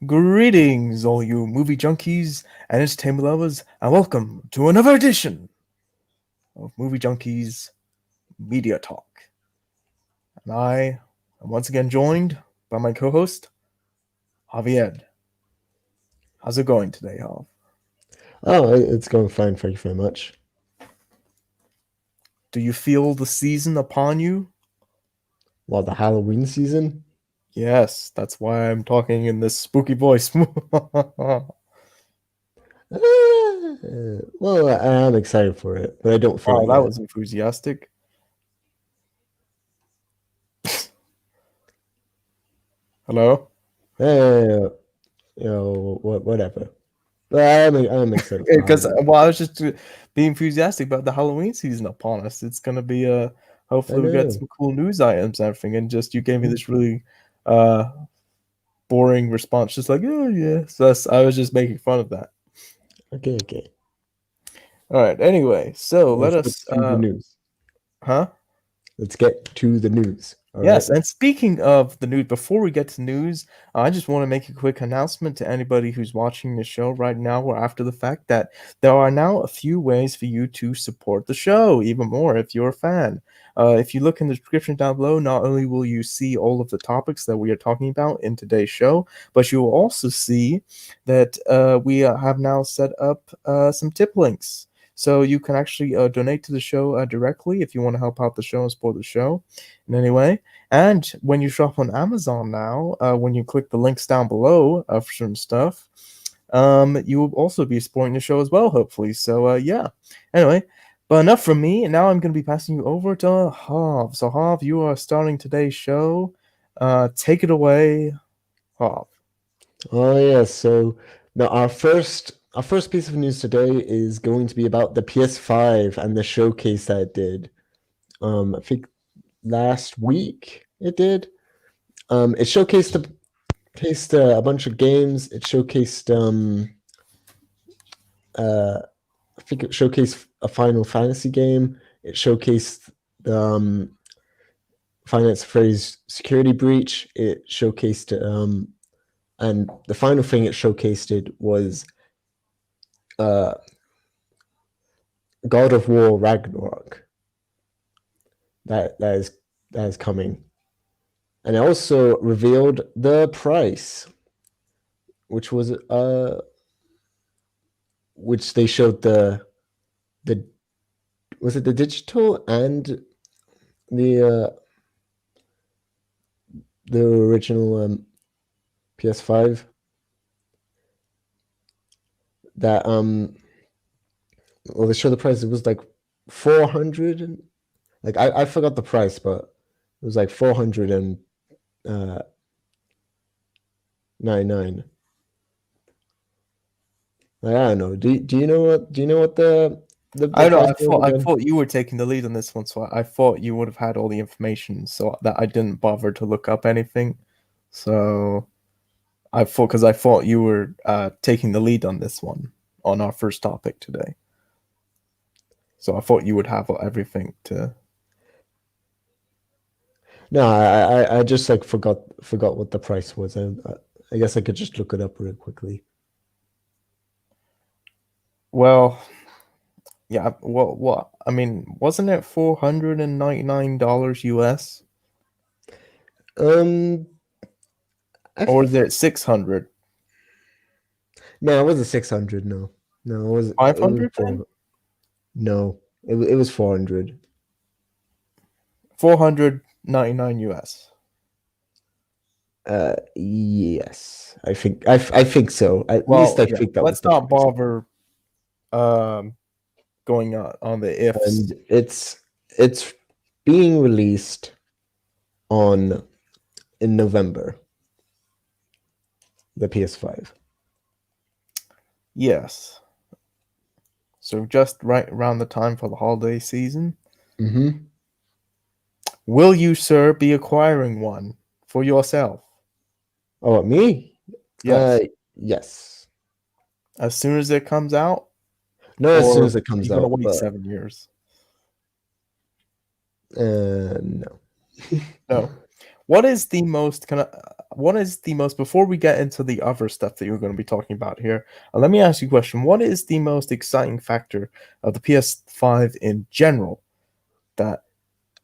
Greetings, all you movie junkies and entertainment lovers, and welcome to another edition of Movie Junkies Media Talk. And I am once again joined by my co-host, Javier. How's it going today, Jav? Oh, it's going fine. Thank you very much. Do you feel the season upon you? Well, the Halloween season. Yes, that's why I'm talking in this spooky voice. Well, I am excited for it, but I don't feel Wow, it that yet. was enthusiastic. Hello? Whatever. But I'm excited for Because Halloween. I was just being enthusiastic about the Halloween season upon us. It's gonna be I hopefully we get know. some cool news items and everything. And just you gave me this really uh boring response, just like oh yeah. So I was just making fun of that. Okay. All right. Anyway, so let Let's get us to the news. huh? Let's get to the news. All right. Yes, and speaking of the news, before we get to news, I just want to make a quick announcement to anybody who's watching the show right now or after the fact that there are now a few ways for you to support the show even more if you're a fan. If you look in the description down below, not only will you see all of the topics that we are talking about in today's show, but you will also see that we have now set up some tip links. So you can actually donate to the show directly if you want to help out the show and support the show in any way. And when you shop on Amazon now, when you click the links down below for certain stuff, you will also be supporting the show as well, hopefully. So yeah. Anyway, but enough from me. And now I'm going to be passing you over to Hav. So Hav, you are starting today's show. Take it away, Hav. Oh yeah. So now our first piece of news today is going to be about the PS5 and the showcase that it did. I think last week it did. It showcased a bunch of games. It showcased I think it showcased a Final Fantasy game. It showcased the Finance Phrase security breach. It showcased and the final thing it showcased was uh God of War Ragnarok. That is coming. And it also revealed the price, which was which they showed the was it the digital and the the original PS5 that well they showed the price. It was like 400 and like I forgot the price, but it was like 499. Like, I don't know. Do you know what the I know. price I was thought I again? thought you were taking the lead on this one, so I thought you would have had all the information, so that I didn't bother to look up anything. So I thought you were taking the lead on this one on our first topic today. So I thought you would have everything to. No, I just like forgot what the price was. I guess I could just look it up real quickly. Well, yeah. What? I mean, wasn't it $499 US, Um, I or is it 600? No, it wasn't 600. No, it was 500 then? 4. No, it was 400. 499 US. Yes, I think so. At least Well, I yeah. think that was Let's the not price. bother um going on the ifs. And it's being released on in November. The PS5. Yes. So just right around the time for the holiday season. Mm-hmm. Will you, sir, be acquiring one for yourself? Oh, me? Uh, Yes. yes. As soon as it comes out? Not as soon Or as it are you comes gonna out, wait but 7 years? no. No. What is the most kind of what is the most, before we get into the other stuff that you're going to be talking about here, let me ask you a question. What is the most exciting factor of the PS5 in general that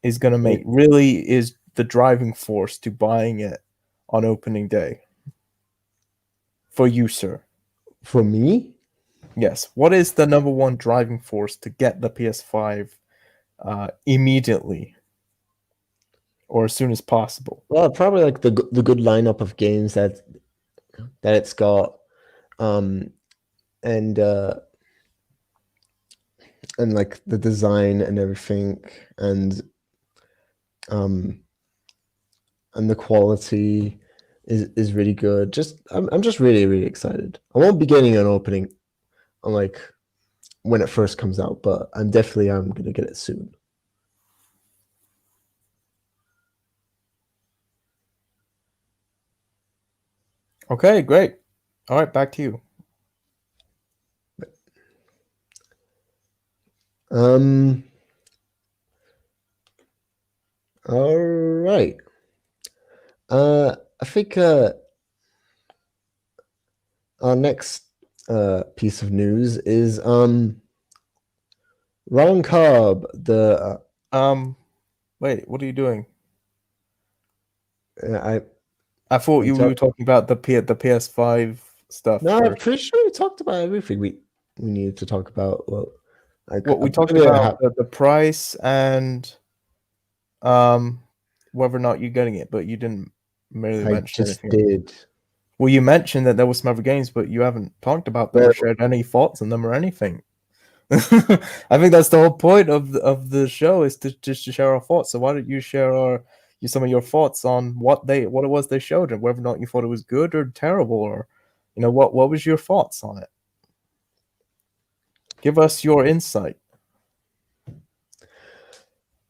is going to make, really is the driving force to buying it on opening day for you, sir? For me, Yes. What is the number one driving force to get the PS5 immediately or as soon as possible? well, probably like the good lineup of games that it's got, um, and like the design and everything, um, and the quality is really good. Just I'm just really excited. I won't be getting an opening on like when it first comes out, but I'm gonna get it soon. Okay, great. All right, back to you. Um. All right. I think our next piece of news is Ron Cobb, the Wait, what are you doing? I I thought we you were talked. talking about the PS5 stuff No, I'm first. pretty sure we talked about everything we needed to talk about. Well, What we talked maybe I about have. the price and um whether or not you're getting it, but you didn't really I mention just anything else. did. Well, you mentioned that there was some other games, but you haven't talked about them or Well, shared any thoughts on them or anything. I think that's the whole point of the show, is to just to share our thoughts. So why don't you share some of your thoughts on what it was they showed, and whether or not you thought it was good or terrible, or what was your thoughts on it? Give us your insight.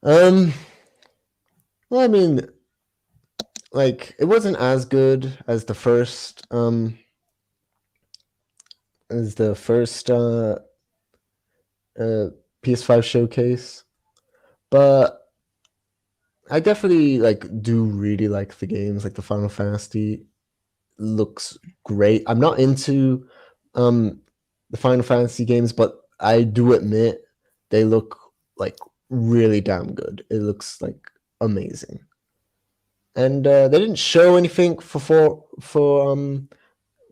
um, well, I mean, like it wasn't as good as the first uh PS5 showcase, but I definitely like do really like the games. Like the Final Fantasy looks great. I'm not into um the Final Fantasy games, but I do admit they look like really damn good. It looks like amazing. And they didn't show anything for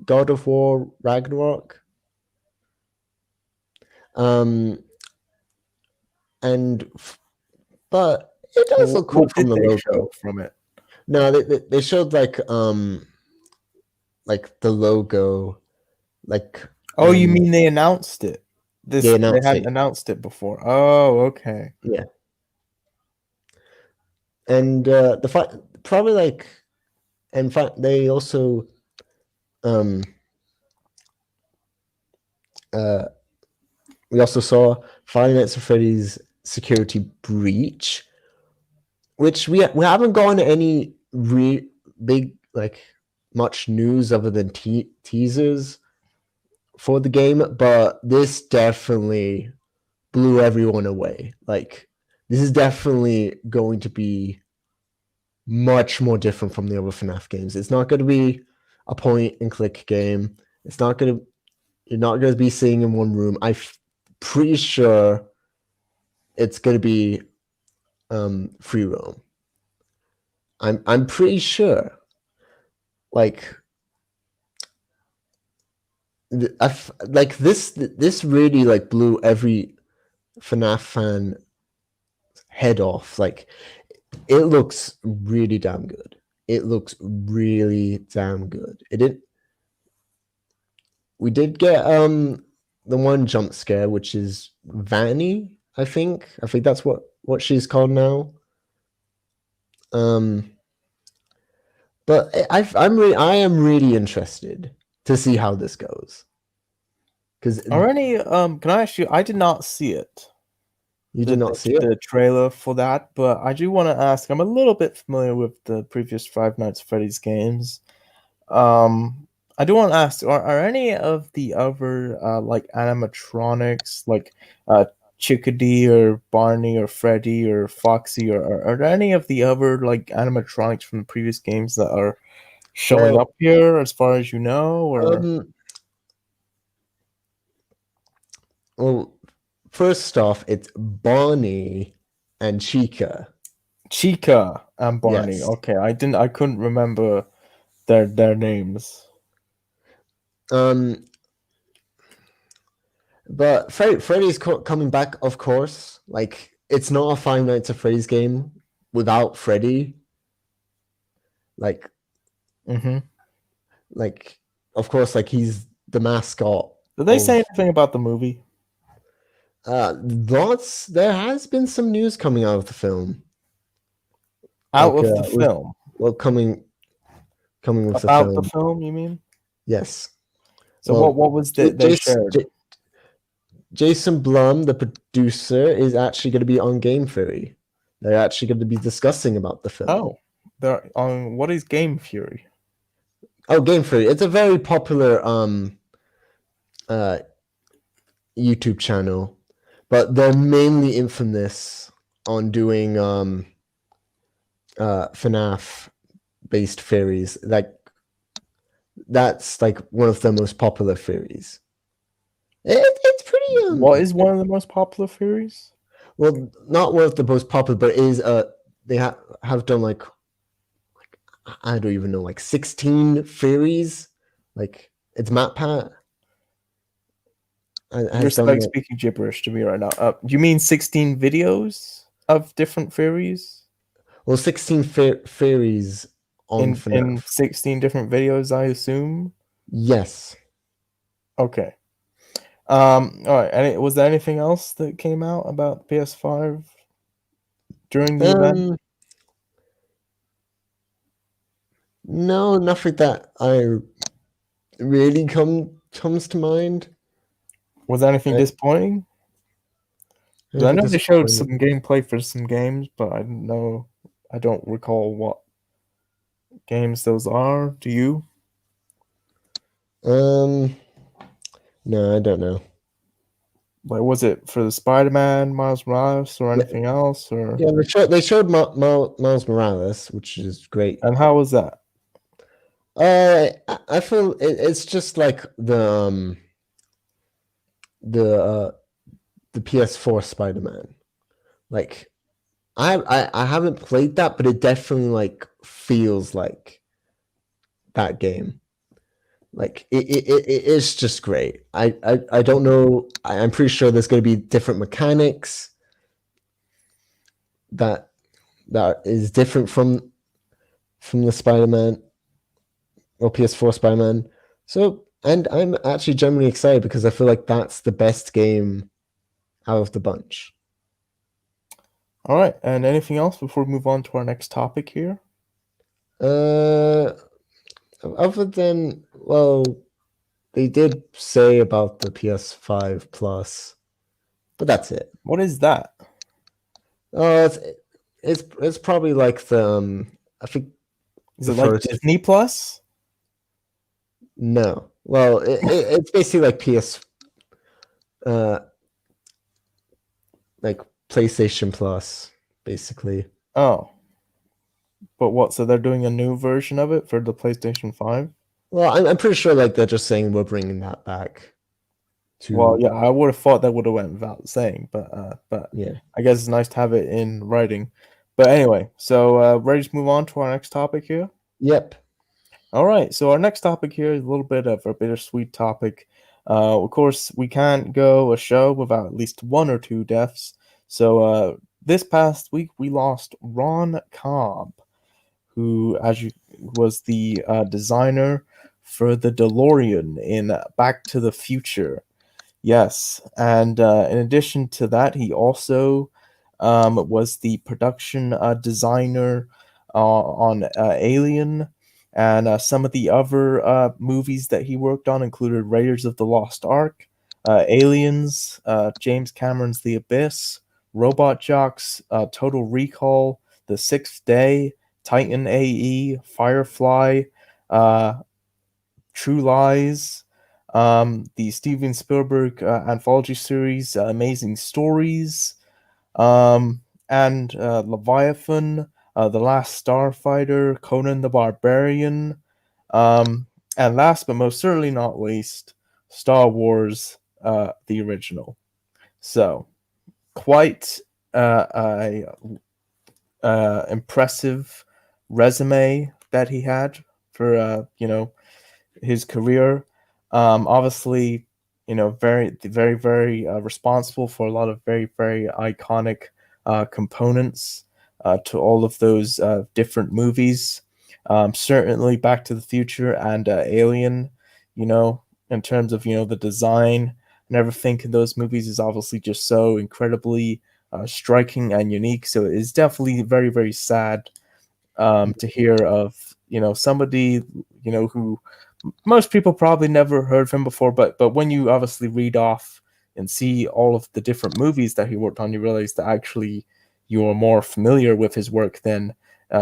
God of War Ragnarok. Um and but it does Well, look cool what from did the they show logo. from it? No, they showed like the logo, like Oh, you and mean they announced it? they They announced hadn't it. announced it before. Oh, okay. Yeah. And probably like in fact they also um uh we also saw Five Nights at Freddy's Security Breach, which we haven't gotten any big like much news other than teasers for the game, but this definitely blew everyone away. Like this is definitely going to be much more different from the other FNAF games. It's not going to be a point and click game. It's not going to You're not going to be sitting in one room. I'm pretty sure it's going to be free roam. I'm pretty sure. Like like this really like blew every FNAF fan head off. Like it looks really damn good. It looks really damn good. It did. We did get the one jump scare, which is Vanny. I think. I think that's what she's called now. Um, but I am really interested to see how this goes because Are any can I ask you, I did not see it. you did not see it. The trailer for that, but I do want to ask. I'm a little bit familiar with the previous Five Nights at Freddy's games. I do want to ask: are any of the other like animatronics, like Chickadee or Barney or Freddy or Foxy, or are there any of the other like animatronics from the previous games that are showing Well, up here, as far as you know, or um, well, first off, it's Bonnie and Chica. Chica and Barney? Yes. Okay, I couldn't remember their names. Um, but Freddy's coming back, of course. Like, it's not a Five Nights at Freddy's game without Freddy. Like, Mm-hmm. like, of course, like he's the mascot Did they say of. anything about the movie? Lots. There has been some news coming out of the film. Out Like, of the film? well, coming with the About the film. film, you mean? Yes. So Well, what was J- that they Jason, shared? J- Jason Blum, the producer, is actually going to be on Game Theory. They're actually going to be discussing about the film. Oh, they're on what is Game Fury? Oh, Game Theory. It's a very popular uh YouTube channel, but they're mainly infamous on doing FNAF based theories. Like that's like one of the most popular theories. It's pretty What is one of the most popular theories? well, not one of the most popular, but is they have done like I don't even know, like 16 theories. Like it's MatPat You're has done like like speaking gibberish to me right now. You mean 16 videos of different theories 16 theories on in FNAF. 16 different videos? I assume. Yes. Okay. All right. Was there anything else that came out about PS5 during the event? Um. No, nothing that I really comes to mind. Was there anything I, disappointing? 'Cause I anything know they showed disappointing. some gameplay for some games, but I don't know. I don't recall what games those are. Do you? Um. No, I don't know. Like, was it for the Spider-Man, Miles Morales, or Yeah, anything else? Or yeah. They showed Miles Morales, which is great. and how was that? I feel it's just like the uh the PS4 Spider-Man. Like I haven't played that, but it definitely like feels like that game. Like it is just great. I don't know. I'm pretty sure there's going to be different mechanics that is different from the Spider-Man or PS4 Spider-Man. So and I'm actually genuinely excited because I feel like that's the best game out of the bunch. All right. And anything else before we move on to our next topic here? Uh, other than well, they did say about the PS5 Plus, but that's it. What is that? Oh, it's probably like the I think Is the it like first Disney Plus? no. Well, it's basically like uh like PlayStation Plus, basically. Oh, but what? So they're doing a new version of it for the PlayStation 5? Well, I'm pretty sure like they're just saying we're bringing that back Well, to yeah, I would have thought that would have went without saying, but yeah. I guess it's nice to have it in writing. But anyway, so ready to move on to our next topic here? Yep. All right, so our next topic here is a little bit of a bittersweet topic. Of course, we can't go a show without at least one or two deaths. So this past week, we lost Ron Cobb, who, was the designer for the DeLorean in Back to the Future. Yes, and in addition to that, he also was the production designer on Alien, and some of the other movies that he worked on included Raiders of the Lost Ark, Aliens, James Cameron's The Abyss, Robot Jocks, Total Recall, The Sixth Day, Titan AE, Firefly, uh, True Lies, the Steven Spielberg anthology series, Amazing Stories, and Leviathan, The Last Starfighter, Conan the Barbarian, Um, and last but most certainly not least, Star Wars, the original. So quite a impressive resume that he had for his career. Obviously, very responsible for a lot of very iconic components to all of those different movies. Certainly, Back to the Future and Alien. In terms of the design and everything in those movies is obviously just so incredibly striking and unique. So it's definitely very sad to hear of somebody who most people probably never heard of him before, but when you obviously read off and see all of the different movies that he worked on, you realize that actually you are more familiar with his work than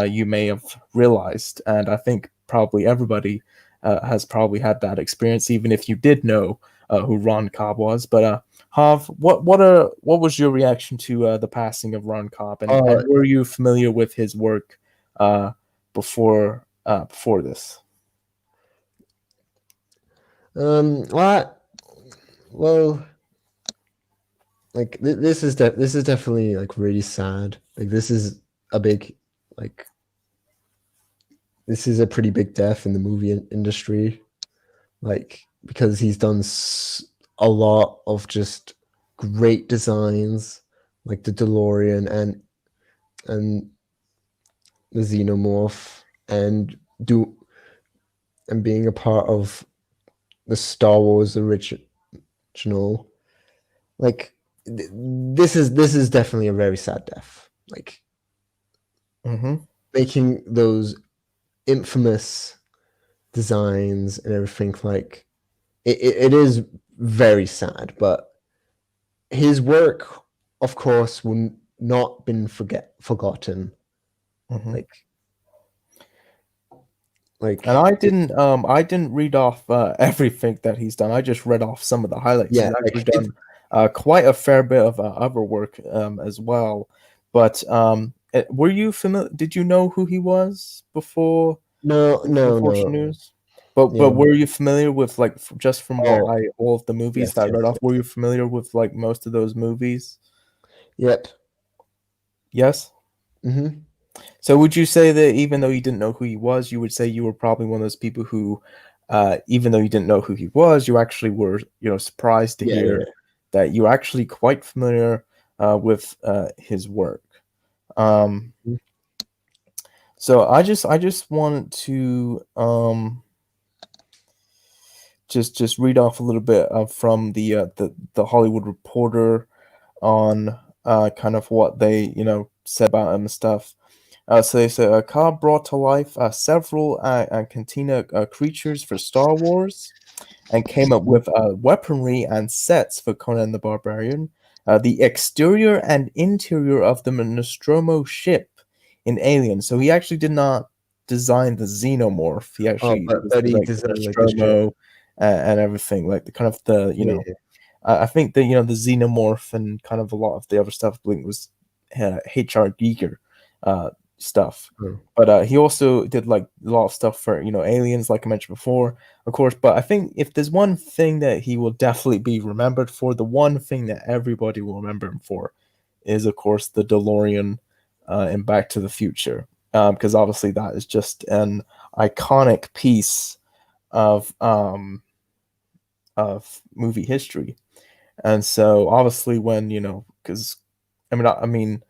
you may have realized. And I think probably everybody has probably had that experience, even if you did know who Ron Cobb was. But Hav, what was your reaction to the passing of Ron Cobb, and were you familiar with his work uh, before this? Well, well, like this is definitely like really sad. Like this is a big like this is a pretty big death in the movie industry. Like because he's done a lot of just great designs, like the DeLorean and the Xenomorph, and do and being a part of the Star Wars original. Like this is definitely a very sad death. Like Mm-hmm. making those infamous designs and everything, like it is very sad, but his work of course will not been forgotten. Mm-hmm. like And like I didn't read off everything that he's done. I just read off some of the highlights. yeah, He's actually like it done quite a fair bit of other work as well. But were you familiar? Did you know who he was no no before no news? But yeah. were you familiar with like just from what Oh I all of the movies yes, that I yes, read off? Were yes. you familiar with like most of those movies? Yep. Yes. Mm-hmm. So would you say that even though you didn't know who he was, you would say you were probably one of those people who, even though you didn't know who he was, you actually were, surprised to Yeah, hear yeah. that you're actually quite familiar with his work. Um, Mhm. so I just wanted to just read off a little bit from the Hollywood Reporter on kind of what they said about him and stuff. So they said Cobb brought to life several cantina creatures for Star Wars and came up with weaponry and sets for Conan the Barbarian. The exterior and interior of the Nostromo ship in Alien. So he actually did not design the xenomorph. He Oh, actually was but he like the designed like the ship. Nostromo and everything, like the kind of the Yeah. I think that the xenomorph and kind of a lot of the other stuff Blink was H.R. Giger uh, stuff. Oh. But he also did like a lot of stuff for aliens, like I mentioned before, of course. But I think if there's one thing that he will definitely be remembered for, the one thing that everybody will remember him for, is of course the DeLorean in Back to the Future, because obviously that is just an iconic piece of movie history. And so obviously when, because I mean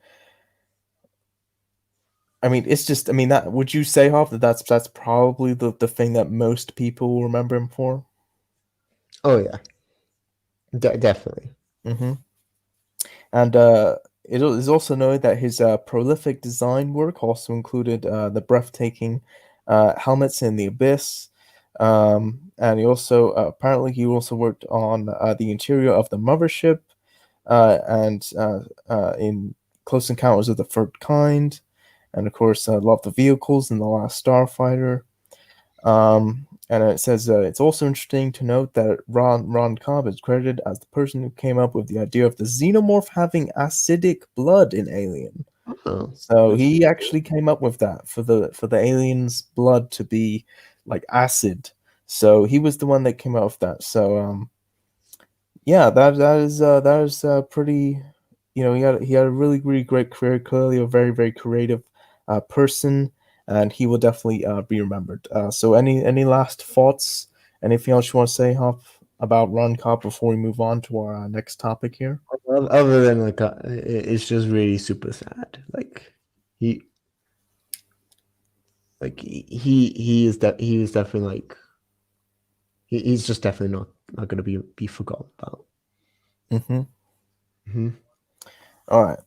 it's just that would you say, Hoff, that that's probably the thing that most people will remember him for? Oh yeah. Definitely. Hmm. And it is also noted that his prolific design work also included the breathtaking helmets in the Abyss. And he also apparently he also worked on the interior of the mothership and in Close Encounters of the Third Kind, and of course, love the vehicles in The Last Starfighter. And it says it's also interesting to note that Ron Cobb is credited as the person who came up with the idea of the xenomorph having acidic blood in Alien. Oh, So that's he pretty cool. actually came up with that for the aliens' blood to be like acid. So he was the one that came out with that. So yeah, that is pretty. You know, he had a really great career. Clearly, a very creative person, and he will definitely be remembered. So, any last thoughts? Anything else you want to say, Hop, about Ron Cobb before we move on to our next topic here? Other than like, it's just really super sad. He, he is that he is definitely like he's just definitely not going to be forgotten about. Mm-hmm. Hmm. All right.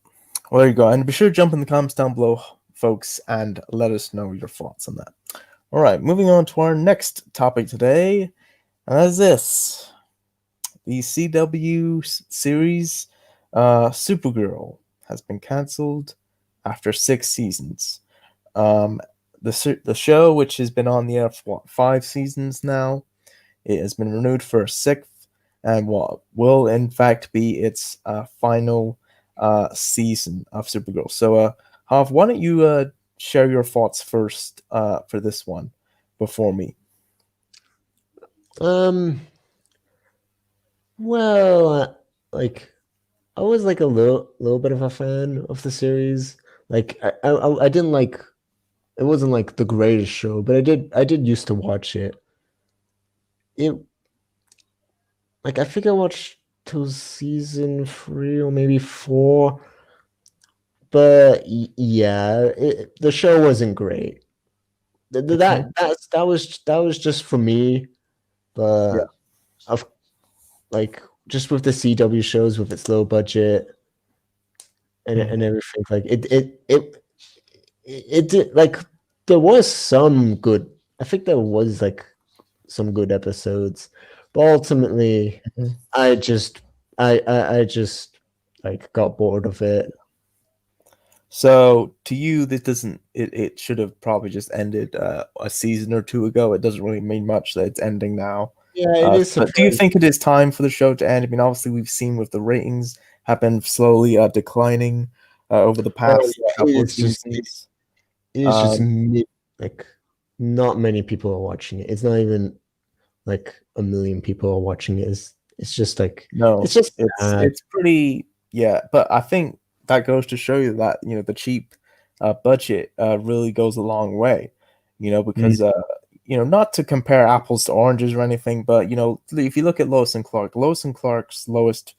Well, there you go. And be sure to jump in the comments down below, folks, and let us know your thoughts on that. All right. Moving on to our next topic today, and that is this. The CW series Supergirl has been cancelled after 6 seasons. Um, the show, which has been on the air for 5 seasons now, it has been renewed for a sixth, and what will in fact be its final season of Supergirl. So, Hav, why don't you share your thoughts first for this one before me? Um. Well, like I was like a little bit of a fan of the series. Like I didn't like it wasn't like the greatest show, but I did used to watch it. It like I think I watched till season 3 or maybe 4, but yeah, the show wasn't great. Mhm. That was just for me, Yeah. but of like just with the CW shows with its low budget Mhm. and everything, like it did like there was some good. I think there was like some good episodes, but ultimately, Mhm. I just I just like got bored of it. So to you, this doesn't. It should have probably just ended a season or two ago. It doesn't really mean much that it's ending now. Yeah, it is But do you surprising. think it is time for the show to end? I mean, obviously we've seen with the ratings have been slowly declining over the Oh past yeah, couple of seasons. it is just Um, like not many people are watching it. It's not even like a million people are watching it. It's just like it's no, just it's sad. it's pretty yeah, but I think that goes to show you that the cheap budget really goes a long way. Mm, Because not to compare apples to oranges or anything, but if you look at Lois and Clark's lowest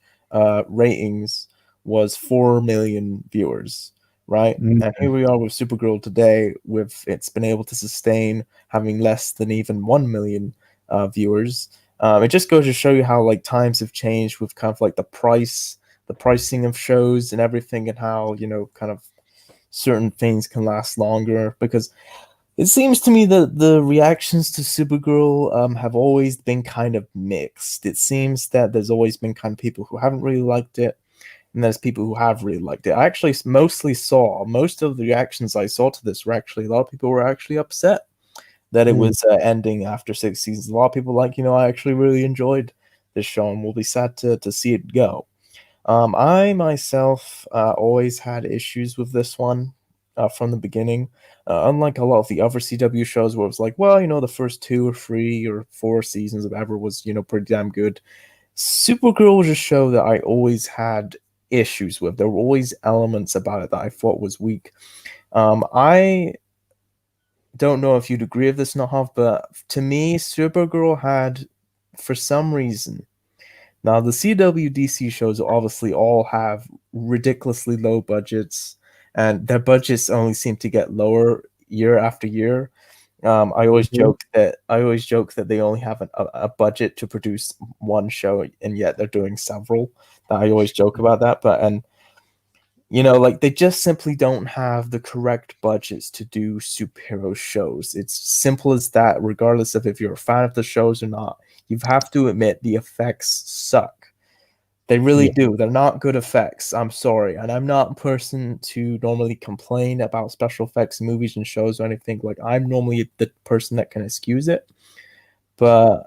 ratings was 4 million viewers, right? mm, And here we are with Supergirl today, with it's been able to sustain having less than even 1 million viewers. It just goes to show you how like times have changed with kind of like the pricing of shows and everything, and how kind of certain things can last longer. Because it seems to me that the reactions to Supergirl have always been kind of mixed. It seems that there's always been kind of people who haven't really liked it, and there's people who have really liked it. I actually mostly saw most of the reactions I saw to this were actually a lot of people were actually upset that it mm. was ending after 6 seasons. A lot of people like, I actually really enjoyed this show and will be sad to see it go. I myself always had issues with this one from the beginning. Unlike a lot of the other CW shows where it was like, well, the first 2 or 3 or 4 seasons of ever was, pretty damn good. Supergirl was a show that I always had issues with. There were always elements about it that I thought was weak. I don't know if you'd agree with this, Nahav, but to me, Supergirl had, for some reason, now the CWDC shows obviously all have ridiculously low budgets, and their budgets only seem to get lower year after year. Mhm. I always joke that they only have a budget to produce one show, and yet they're doing several. I always joke about that, but and like they just simply don't have the correct budgets to do superhero shows. It's simple as that, regardless of if you're a fan of the shows or not. You have to admit the effects suck. They really Yeah, do. They're not good effects. I'm sorry. And I'm not a person to normally complain about special effects in movies and shows or anything. Like, I'm normally the person that can excuse it. But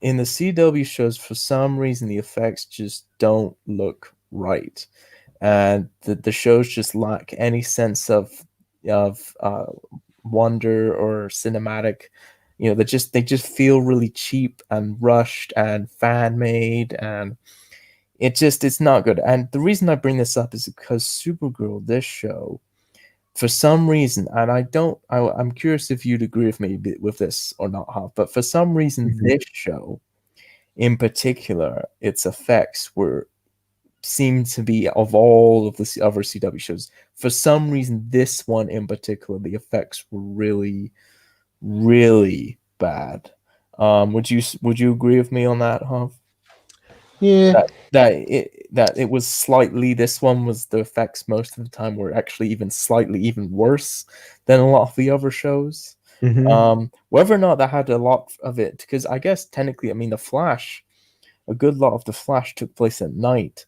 in the CW shows, for some reason, the effects just don't look right, and the shows just lack any sense of wonder or cinematic. they just feel really cheap and rushed and fan made, and it's not good. And the reason I bring this up is because Supergirl, this show, for some reason, and I'm curious if you'd agree with me with this or not, Hoff, but for some reason, Mhm. this show in particular, its effects were seemed to be, of all of the other CW shows, for some reason, this one in particular, the effects were really, really bad. Would you agree with me on that, Hoff? Yeah. That it was slightly, this one was, the effects most of the time were actually even slightly even worse than a lot of the other shows. Hmm. Whether or not that had a lot of it, because I guess technically, I mean, the Flash, a good lot of the Flash took place at night.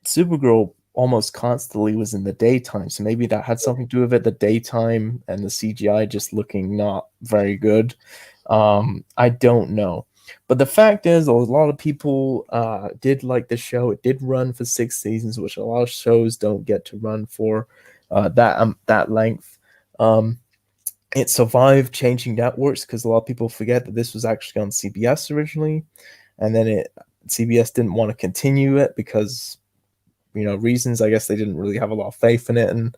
Supergirl almost constantly was in the daytime, so maybe that had something to do with it. The daytime and the CGI just looking not very good. I don't know, but the fact is, a lot of people did like the show. It did run for 6 seasons, which a lot of shows don't get to run for that length. Um, it survived changing networks because a lot of people forget that this was actually on CBS originally, and then CBS didn't want to continue it because reasons. I guess they didn't really have a lot of faith in it, and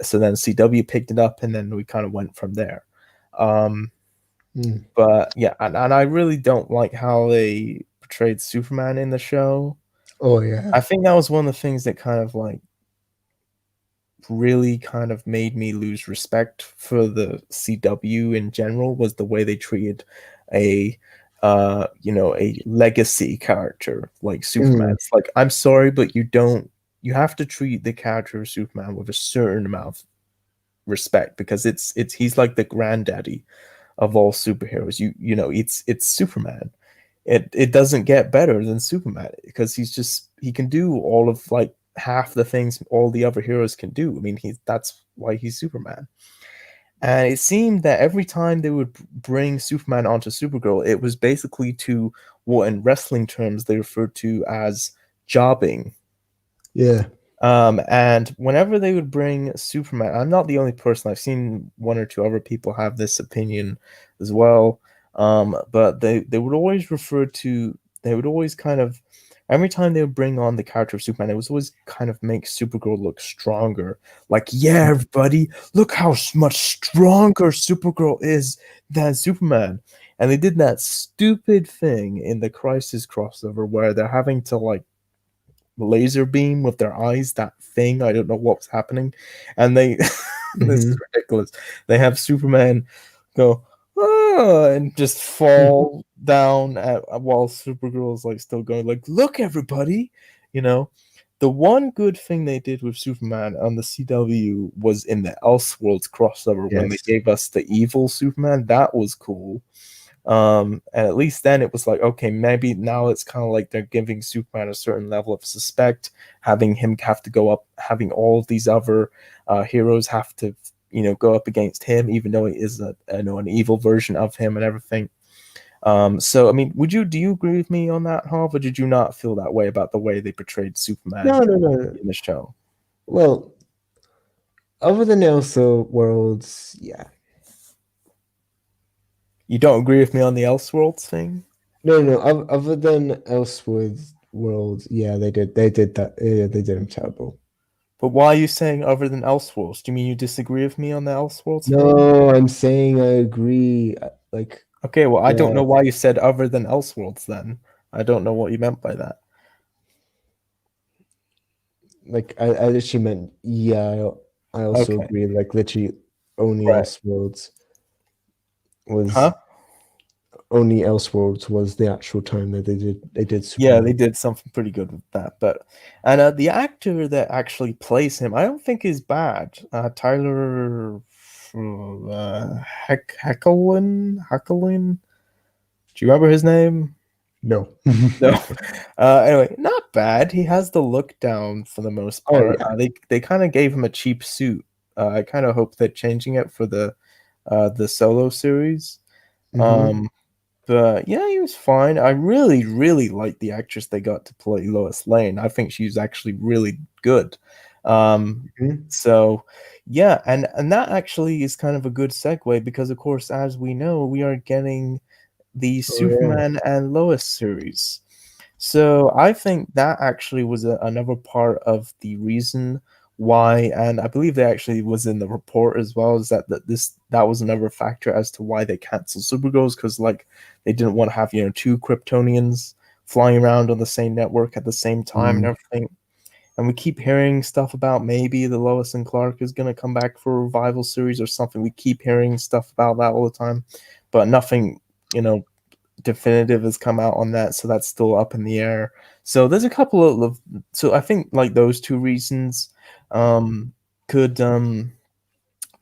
so then CW picked it up, and then we kind of went from there. Um, Mm. but yeah, and I really don't like how they portrayed Superman in the show. Oh yeah. I think that was one of the things that kind of like really kind of made me lose respect for the CW in general, was the way they treated a a legacy character like Superman. Mm. It's like, I'm sorry, but you have to treat the character of Superman with a certain amount of respect, because he's like the granddaddy of all superheroes. It's Superman. It doesn't get better than Superman, because he can do all of like half the things all the other heroes can do. I mean, that's why he's Superman. And it seemed that every time they would bring Superman onto Supergirl, it was basically to what in wrestling terms they referred to as jobbing. Yeah. And whenever they would bring Superman, I'm not the only person. I've seen one or two other people have this opinion as well. But they would always they would always kind of, every time they would bring on the character of Superman, it was always kind of make Supergirl look stronger. Like, yeah, everybody, look how much stronger Supergirl is than Superman. And they did that stupid thing in the Crisis crossover where they're having to like laser beam with their eyes, that thing. I don't know what's happening. And they this is Hmm. ridiculous. They have Superman go, oh, and just fall down while Supergirl's like still going like, look everybody, you know. The one good thing they did with Superman on the CW was in the Elseworlds crossover when they Yes. gave us the evil Superman. That was cool. And at least then it was like, okay, maybe now it's kind of like they're giving Superman a certain level of suspect, having him have to go up, having all of these other heroes have to, go up against him, even though he is an evil version of him and everything. So I mean, do you agree with me on that, Harv, or did you not feel that way about the way they portrayed Superman No, no, no. in the show? Well, other than also worlds, yeah. You don't agree with me on the Elseworlds thing? No, no. Other than Elseworlds worlds, yeah, they did. They did that. Yeah, they did them terrible. But why are you saying other than Elseworlds? Do you mean you disagree with me on the Elseworlds thing? No, I'm saying I agree. Like Okay, well, I don't know the why you said other than Elseworlds then. I don't know what you meant by that. I literally meant yeah. I also Okay. agree. Like literally, only Right. Elseworlds was Huh? only Elseworlds was the actual time that they did Yeah, they Superman. did something pretty good with that. But the actor that actually plays him, I don't think is bad. Tyler Heckelin. Do you remember his name? No. No. Anyway, not bad. He has the look down for the most Oh part. yeah. They kind of gave him a cheap suit. I kind of hope they're changing it for the solo series. Hmm. Um, but yeah, he was fine. I really like the actress they got to play Lois Lane. I think she's actually really good. Mhm. So yeah, and that actually is kind of a good segue because of course, as we know, we are getting the Oh yeah. Superman and Lois series. So I think that actually was another part of the reason why, and I believe they actually was in the report as well, is that was another factor as to why they canceled Supergirls because like they didn't want to have two Kryptonians flying around on the same network at the same time and Mm. everything. And we keep hearing stuff about maybe the Lois and Clark is going to come back for a revival series or something. We keep hearing stuff about that all the time, but nothing, definitive has come out on that, so that's still up in the air. So there's a couple of so I think like those two reasons could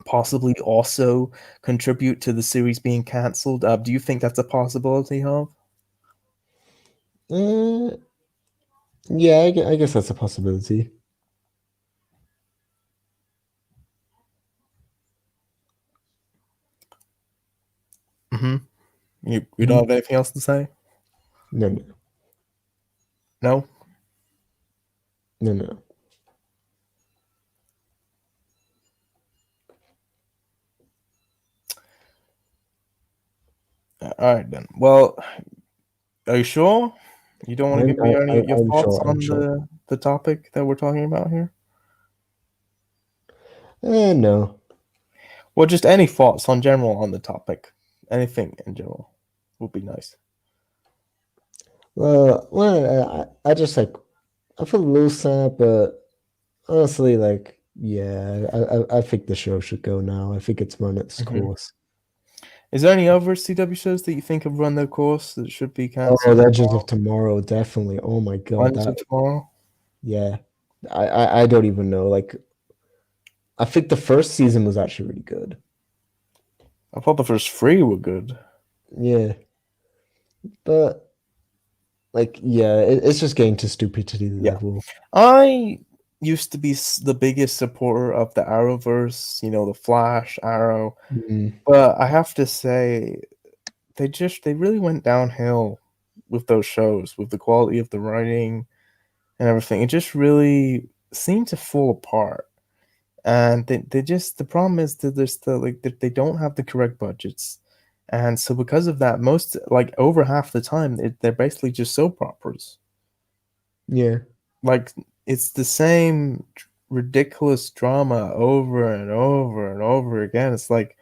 possibly also contribute to the series being canceled. Do you think that's a possibility, Hov? Uh, yeah, I guess that's a possibility. Mm-hmm. You don't Mhm. have anything else to say? No, no, No? no, no. All right then. Well, are you sure? You don't want to give me any your I'm thoughts sure. I'm on sure. the topic that we're talking about here? No. Well, just any thoughts on general on the topic. Anything in general would be nice. I just like I feel a little sad, but honestly, like, yeah, I think the show should go now. I think it's run its Mhm. course. Is there any other CW shows that you think have run their course that should be Oh, cancelled Legends of tomorrow? Tomorrow, definitely. Oh my God, Legends that of Tomorrow? yeah. I don't even know. Like, I think the first season was actually really good. I thought the first three were good. Yeah, but like, yeah, it's just getting to stupidity Yeah. level. I used to be the biggest supporter of the Arrowverse, the Flash, Arrow, Mm, but I have to say they really went downhill with those shows, with the quality of the writing and everything. It just really seemed to fall apart. And they just the problem is that there's still like that they don't have the correct budgets. And so because of that, most like over half the time they're basically just soap operas. yeah. Like it's the same ridiculous drama over and over and over again. It's like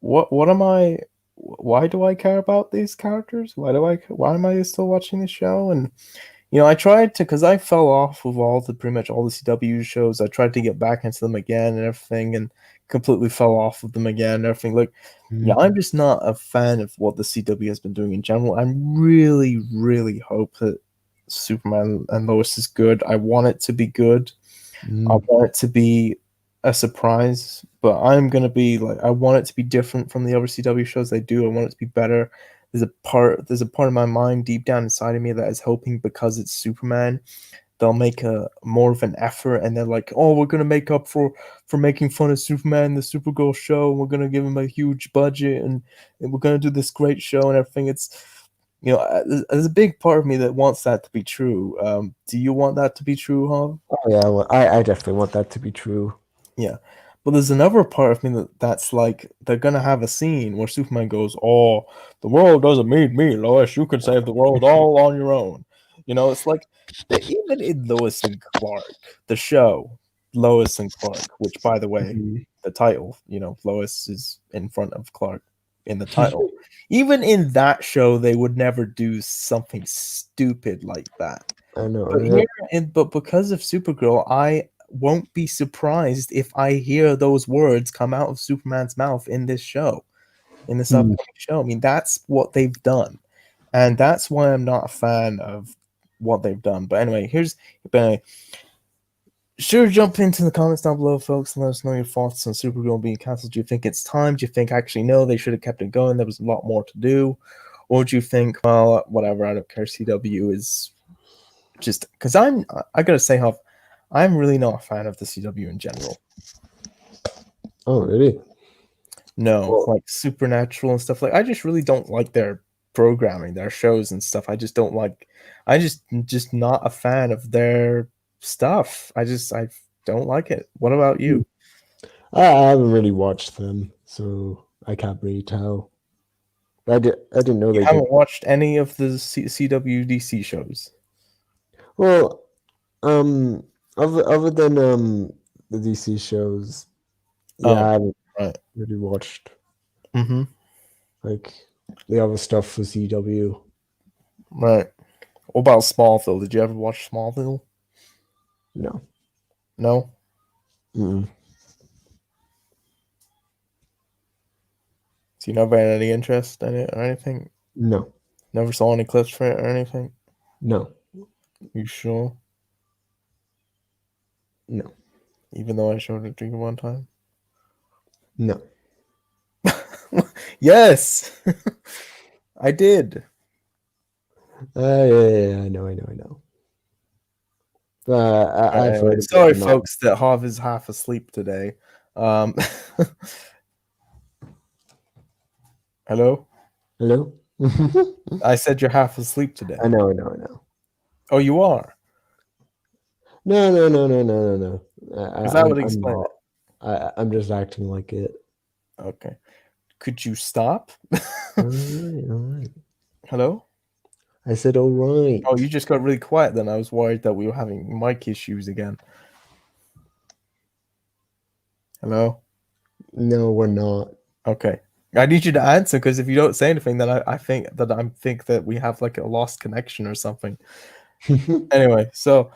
what am I why do I care about these characters? Why am I still watching this show? And I tried to because I fell off of pretty much all the CW shows. I tried to get back into them again and everything, and completely fell off of them again and everything. Like, Mm, I'm just not a fan of what the CW has been doing in general. I really, really hope that Superman and Lois is good. I want it to be good. I mm, want it to be a surprise, but I'm gonna be like, I want it to be different from the other CW shows they do. I want it to be better. There's a part of my mind deep down inside of me that is hoping because it's Superman, they'll make a more of an effort and they're like, oh, we're gonna make up for making fun of Superman in the Supergirl show, and we're gonna give him a huge budget and we're gonna do this great show and everything. It's there's a big part of me that wants that to be true. Do you want that to be true, Huh? oh yeah, well, I definitely want that to be true. Yeah. But there's another part of me that's like they're gonna have a scene where Superman goes, "Oh, the world doesn't need me, Lois. You can save the world all on your own." It's like even in Lois and Clark, the show, Lois and Clark, which by the way, Mhm. the title, Lois is in front of Clark in the title. Even in that show, they would never do something stupid like that. I know, But right? but because of Supergirl, I won't be surprised if I hear those words come out of Superman's mouth in this show, in this Mm. upcoming show. I mean, that's what they've done, and that's why I'm not a fan of what they've done. But anyway, sure, jump into the comments down below, folks, and let us know your thoughts on Supergirl being canceled. Do you think it's time? Do you think actually no, they should have kept it going? There was a lot more to do, or do you think, well, whatever, I don't care. CW is just because I gotta say, Huff, I'm really not a fan of the CW in general. Oh, really? No, Well, like Supernatural and stuff like I just really don't like their programming, their shows and stuff. I just don't like. I just not a fan of their stuff. I don't like it. What about you? I haven't really watched them, so I can't really tell. I didn't know You they did. haven't watched any of the CWDC shows? Well, um, other than the DC shows, yeah, Oh, I haven't right. really watched Mm-hmm. like the other stuff for CW. Right. What about Smallville? Did you ever watch Smallville? No. No? Mm-mm. So you never had any interest in it or anything? No. Never saw any clips for it or anything? No. You sure? No. Even though I showed it to you one time? No. Yes! I did. Yeah, I know. I've Anyway, heard of it, sorry, but not. folks, that Hav is half asleep today. Um, hello? Hello? I said you're half asleep today. I know. Oh, you are? No. Because that would I'm explain not. it. I'm just acting like it. Okay. Could you stop? All right. Hello? I said all right. Oh, you just got really quiet then. I was worried that we were having mic issues again. Hello? No, we're not. Okay. I need you to answer because if you don't say anything, then I think that we have like a lost connection or something. Anyway, so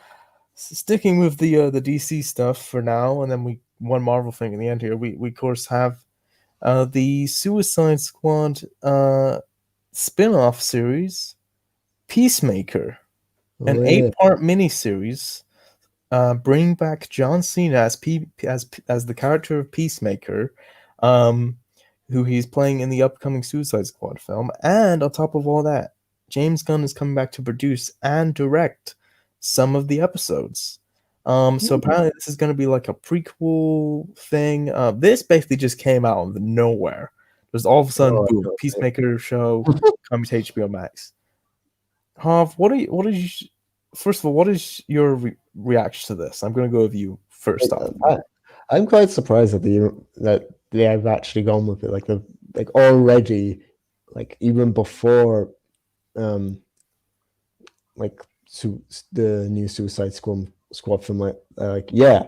sticking with the DC stuff for now, and then one Marvel thing in the end here. We of course have the Suicide Squad spin-off series, Peacemaker, an Oh yeah. 8-part miniseries. Bring back John Cena as the character of Peacemaker, um, who he's playing in the upcoming Suicide Squad film. And on top of all that, James Gunn is coming back to produce and direct some of the episodes. So apparently this is going to be like a prequel thing. This basically just came out of nowhere. Just all of a sudden, Oh, boom, no. Peacemaker show coming to HBO Max. Hav, what are you? First of all, what is your reaction to this? I'm going to go with you first off. I'm quite surprised that they have actually gone with it. Like already, like even before, um, like the new Suicide Squad film. Like yeah,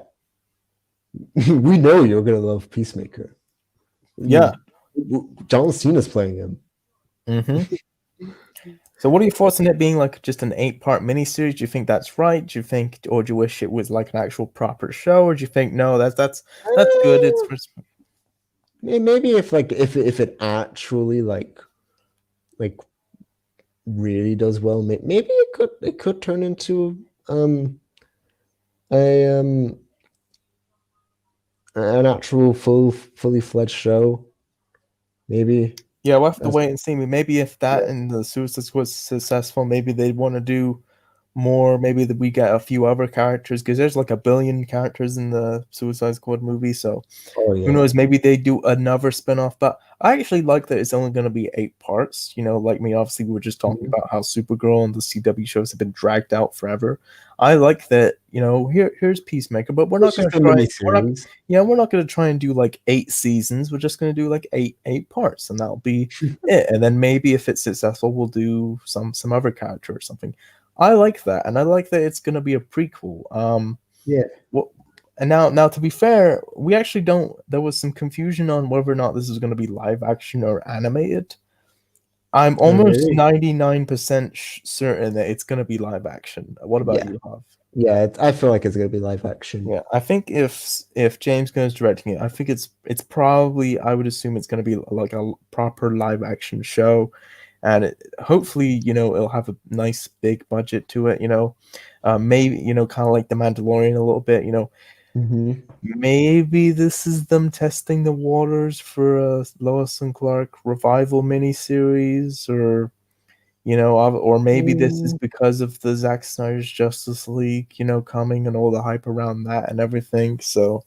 we know you're gonna love Peacemaker. Yeah. John Cena's playing him. Mm-hmm. So, what are your thoughts on it being like just an 8-part miniseries? Do you think that's right? Do you think, or do you wish it was like an actual proper show, or do you think no, that's good? It's Maybe if it actually like really does well, maybe it could turn into a an actual fully fledged show. Maybe. yeah. We'll have to That's, wait and see. Maybe if that yeah. and the Suicide was successful, maybe they'd want to do more. Maybe that we get a few other characters because there's like a billion characters in the Suicide Squad movie. So Oh who yeah. knows? Maybe they do another spin-off. But I actually like that it's only going to be 8 parts. Like me, obviously, we were just talking Mhm. about how Supergirl and the CW shows have been dragged out forever. I like that. Here's Peacemaker, but we're not It's going just to a try. mini We're not. series. Yeah, we're not going to try and do like 8 seasons. We're just going to do like eight parts, and that'll be it. And then maybe if it's successful, we'll do some other character or something. I like that, and I like that it's going to be a prequel. Yeah. Well, and now to be fair, we actually don't. There was some confusion on whether or not this is going to be live action or animated. I'm Oh almost really? 99% certain that it's going to be live action. What about Yeah. you, Hav? Yeah. I feel like it's gonna be live action. Yeah, I think if James Gunn is directing it, I think it's probably I would assume it's going to be like a proper live action show, and hopefully it'll have a nice big budget to it. Maybe kind of like the Mandalorian a little bit. Hmm. Maybe this is them testing the waters for a Lois and Clark revival miniseries, or maybe this is because of the Zack Snyder's Justice League, coming and all the hype around that and everything. So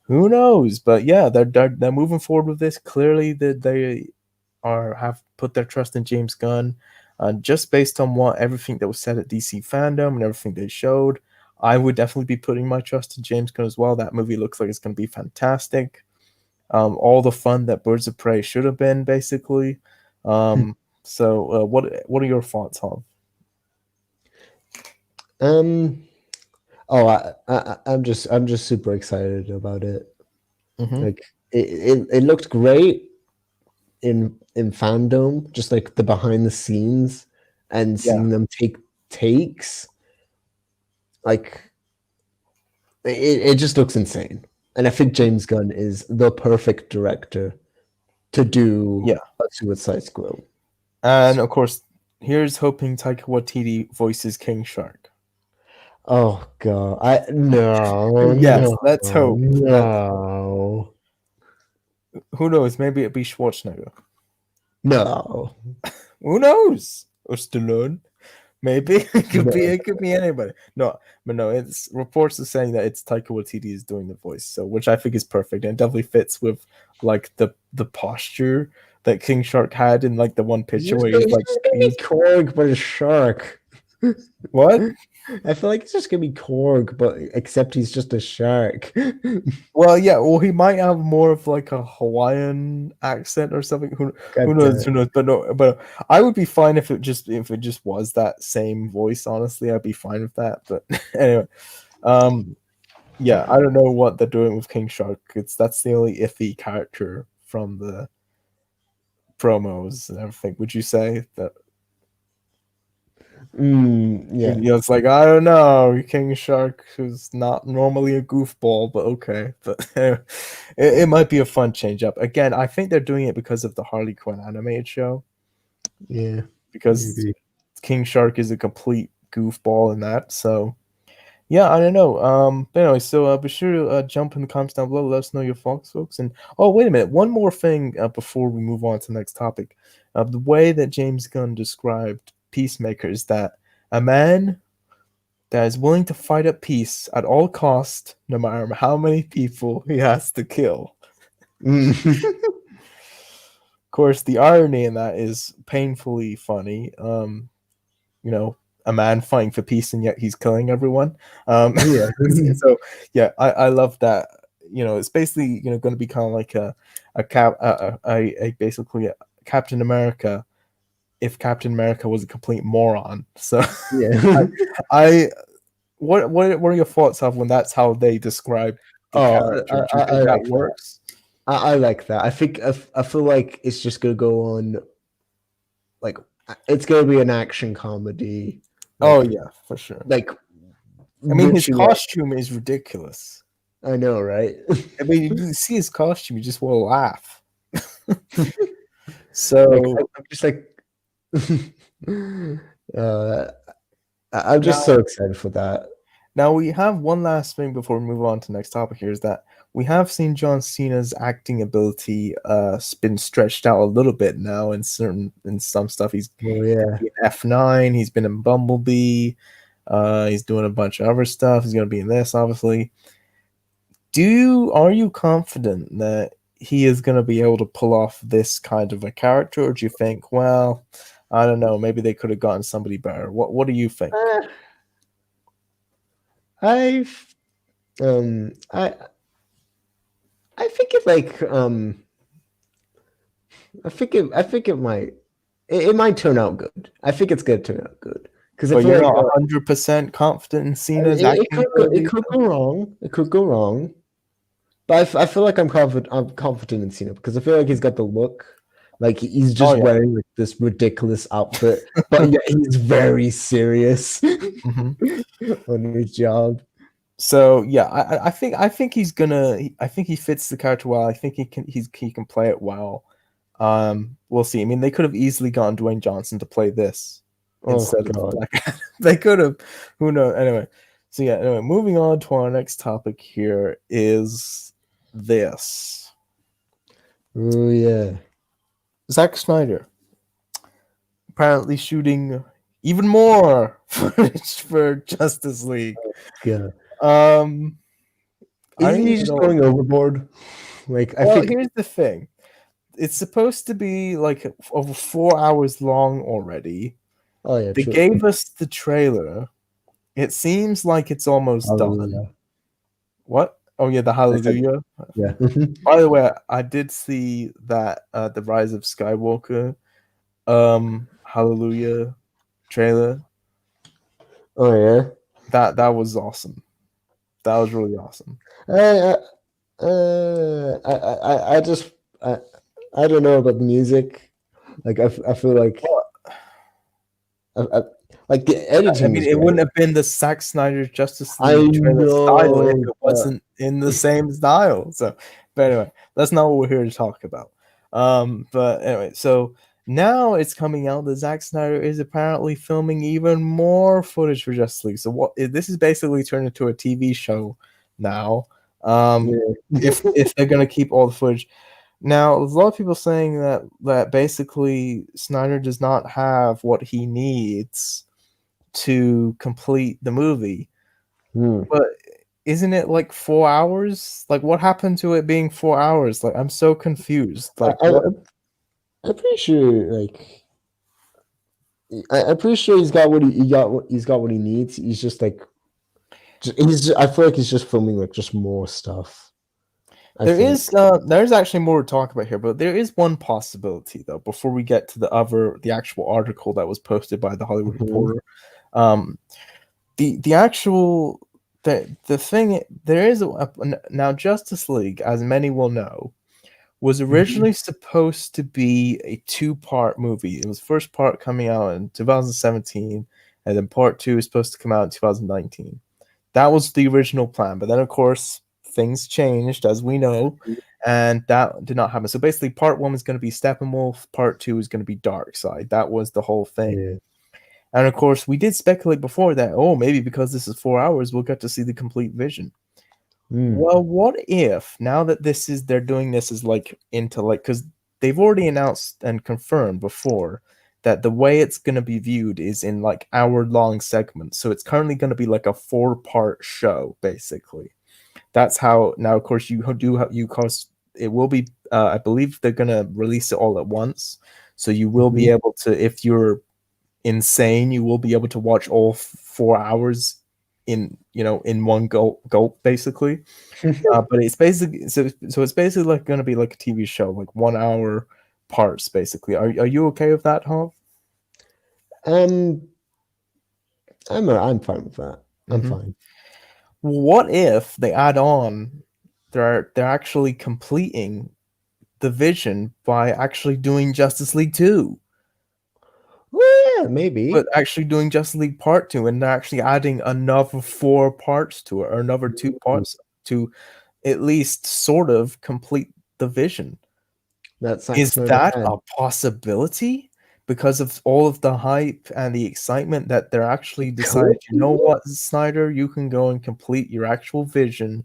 who knows? But yeah, they're moving forward with this. Clearly, that they have put their trust in James Gunn, just based on everything that was said at DC fandom and everything they showed. I would definitely be putting my trust in James Gunn as well. That movie looks like it's going to be fantastic. All the fun that Birds of Prey should have been, basically. So, what are your thoughts on? Um. Oh, I'm just super excited about it. Mm-hmm. Like it looked great in fandom, just like the behind the scenes and Yeah, seeing them take takes. Like it just looks insane. And I think James Gunn is the perfect director to do yeah, a Suicide Squad. and of course, here's hoping Taika Waititi voices King Shark. Oh god, I no Yes, no let's hope. no Who knows? Maybe it'd be Schwarzenegger. no Who knows? Or Stallone. Maybe it could be. no. It could be anybody. No, but no. It's reports are saying that it's Taika Waititi is doing the voice, so which I think is perfect and definitely fits with like the posture that King Shark had in like the one picture where He's just gonna be he's Korg, but a shark. what? I feel like it's just gonna be Korg, but except he's just a shark. Well, yeah. Well, he might have more of like a Hawaiian accent or something. Who God damn knows? it. Who knows? But no. But I would be fine if it just was that same voice. Honestly, I'd be fine with that. But anyway, um, yeah, I don't know what they're doing with King Shark. That's the only iffy character from the promos and everything. Would you say that? Yeah. It's like I don't know. King Shark is not normally a goofball, but okay. But anyway, it might be a fun change up. Again, I think they're doing it because of the Harley Quinn animated show. Yeah. Because Maybe. King Shark is a complete goofball in that. So yeah, I don't know. But anyway, so be sure to jump in the comments down below. Let us know your thoughts, folks. And oh, wait a minute, one more thing before we move on to the next topic. The way that James Gunn described Peacemaker is that a man that is willing to fight at peace at all cost, no matter how many people he has to kill. Of course, the irony in that is painfully funny. You know, a man fighting for peace and yet he's killing everyone. Yeah. So yeah, I love that. You know, it's basically going to be kind of like a basically a Captain America if Captain America was a complete moron. So Yeah. I what are your thoughts of when that's how they describe the Oh, character? Do you I think that like that. works? I like that. I feel like it's just gonna go on like it's gonna be an action comedy. Oh Like yeah, for sure. like I mean, his literally costume is ridiculous. I know, right? I mean, you see his costume, you just want to laugh. Like So I'm just like uh I'm just now, so excited for that. now we have one last thing before we move on to the next topic. Here is that we have seen John Cena's acting ability been stretched out a little bit now in some stuff. He's Oh yeah. in F9. He's been in Bumblebee. He's doing a bunch of other stuff. He's gonna be in this, obviously. Are you confident that he is gonna be able to pull off this kind of a character, or do you think, well, I don't know, maybe they could have gotten somebody better? What do you think? Uh, I've um I think it like I think it might turn out good. I think it's gonna turn out good because I But feel you're like not 100% confident in Cena's it acting could go, it ability? could go wrong. It could go wrong, but I feel like I'm confident. I'm confident in Cena because I feel like he's got the look. Like he's Oh just yeah. wearing like this ridiculous outfit, but yeah, he's very serious Mhm. on his job. So yeah, I think he's gonna. I think he fits the character well. I think he can play it well. We'll see. I mean, they could have easily gotten Dwayne Johnson to play this Oh instead of God. Black Adam. They could have. Who knows? Anyway, so yeah. Anyway, moving on to our next topic here is this: Oh yeah. Zack Snyder apparently shooting even more footage for Justice League. Yeah. Um, I don't Isn't he even just know. going overboard? Like I Well, think. here's the thing. It's supposed to be like over 4 hours long already. Oh yeah, They true. gave us the trailer It seems like it's almost done. Hallelujah. What? Oh yeah, the I said, Hallelujah. yeah. By the way, I did see that the Rise of Skywalker Hallelujah trailer. Oh yeah. That was awesome. That was really awesome. I, I just I don't know about the music. Like I feel like Well, I, like the I editing mean, was it great. wouldn't have been the Zack Snyder Justice I League trailer style if know, it but wasn't in the same style. So, but anyway, that's not what we're here to talk about. But anyway, so now it's coming out that Zack Snyder is apparently filming even more footage for Justice League. So this is basically turned into a TV show now. If they're gonna keep all the footage. Now, there's a lot of people saying that basically Snyder does not have what he needs to complete the movie. Hmm. But isn't it like 4 hours? Like, what happened to it being 4 hours? Like, I'm so confused. Like, I, what? I'm pretty sure like I'm pretty sure he's got what he needs. He's just like I feel like he's just filming like just more stuff. I think. There's actually more to talk about here, but there is one possibility though. Before we get to the actual article that was posted by the Hollywood Mhm. Reporter, um, the actual the thing there is now Justice League, as many will know, was Mhm. originally supposed to be a two-part movie. It was first part coming out in 2017, and then part two is supposed to come out in 2019. That was the original plan, but then of course things changed, as we know, and that did not happen. So basically, part one was going to be Steppenwolf, part two is going to be Darkseid. That was the whole thing. Yeah. And of course, we did speculate before that, oh, maybe because this is 4 hours, we'll get to see the complete vision. Mm. Well, what if now that they're doing this as like into like because they've already announced and confirmed before that the way it's going to be viewed is in like hour-long segments. So it's currently going to be like a four-part show, basically. That's how now. Of course, you cost it will be. I believe they're going to release it all at once, so you will be Mhm. able to if you're insane, you will be able to watch all 4 hours in one gulp basically. But it's basically so it's basically like going to be like a TV show, like 1 hour parts basically. Are you okay with that, Huh? Um, I'm fine with that. I'm Mm-hmm. fine. What if they add on they're actually completing the vision by actually doing Justice League 2, Well, yeah, but maybe. actually doing Justice League Part 2 and they're actually adding another four parts to it or another two Mm. parts to at least sort of complete the vision. That Zack Is Snyder that a had. possibility? Because of all of the hype and the excitement that they're actually It could decided, you know be. what, Snyder, you can go and complete your actual vision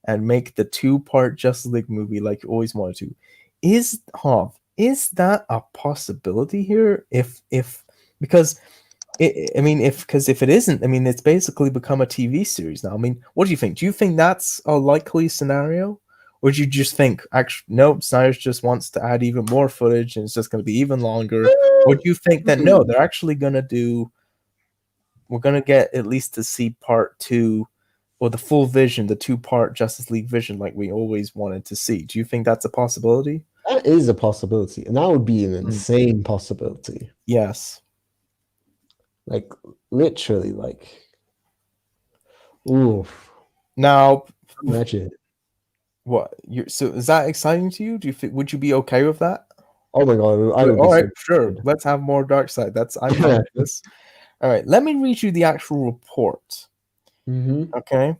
and make the two-part Justice League movie like you always wanted to. Is that a possibility here? If because I mean, if it isn't, I mean, it's basically become a TV series now. I mean, what do you think? Do you think that's a likely scenario, or do you just think, actually, nope, Snyder just wants to add even more footage and it's just going to be even longer? Or do you think that no, Hmm. they're actually going to do? We're going to get at least to see part two, or the full vision, the two-part Justice League vision, like we always wanted to see. Do you think that's a possibility? That is a possibility, and that would be an Mm. insane possibility. Yes. Like literally, like, oof. Now, Imagine. what you so is that exciting to you? Do you think would you be okay with that? Oh my god, I But, would be all right, so sure. excited. Let's have more dark side. I'm fine with this. All right, let me read you the actual report. Hmm. Okay.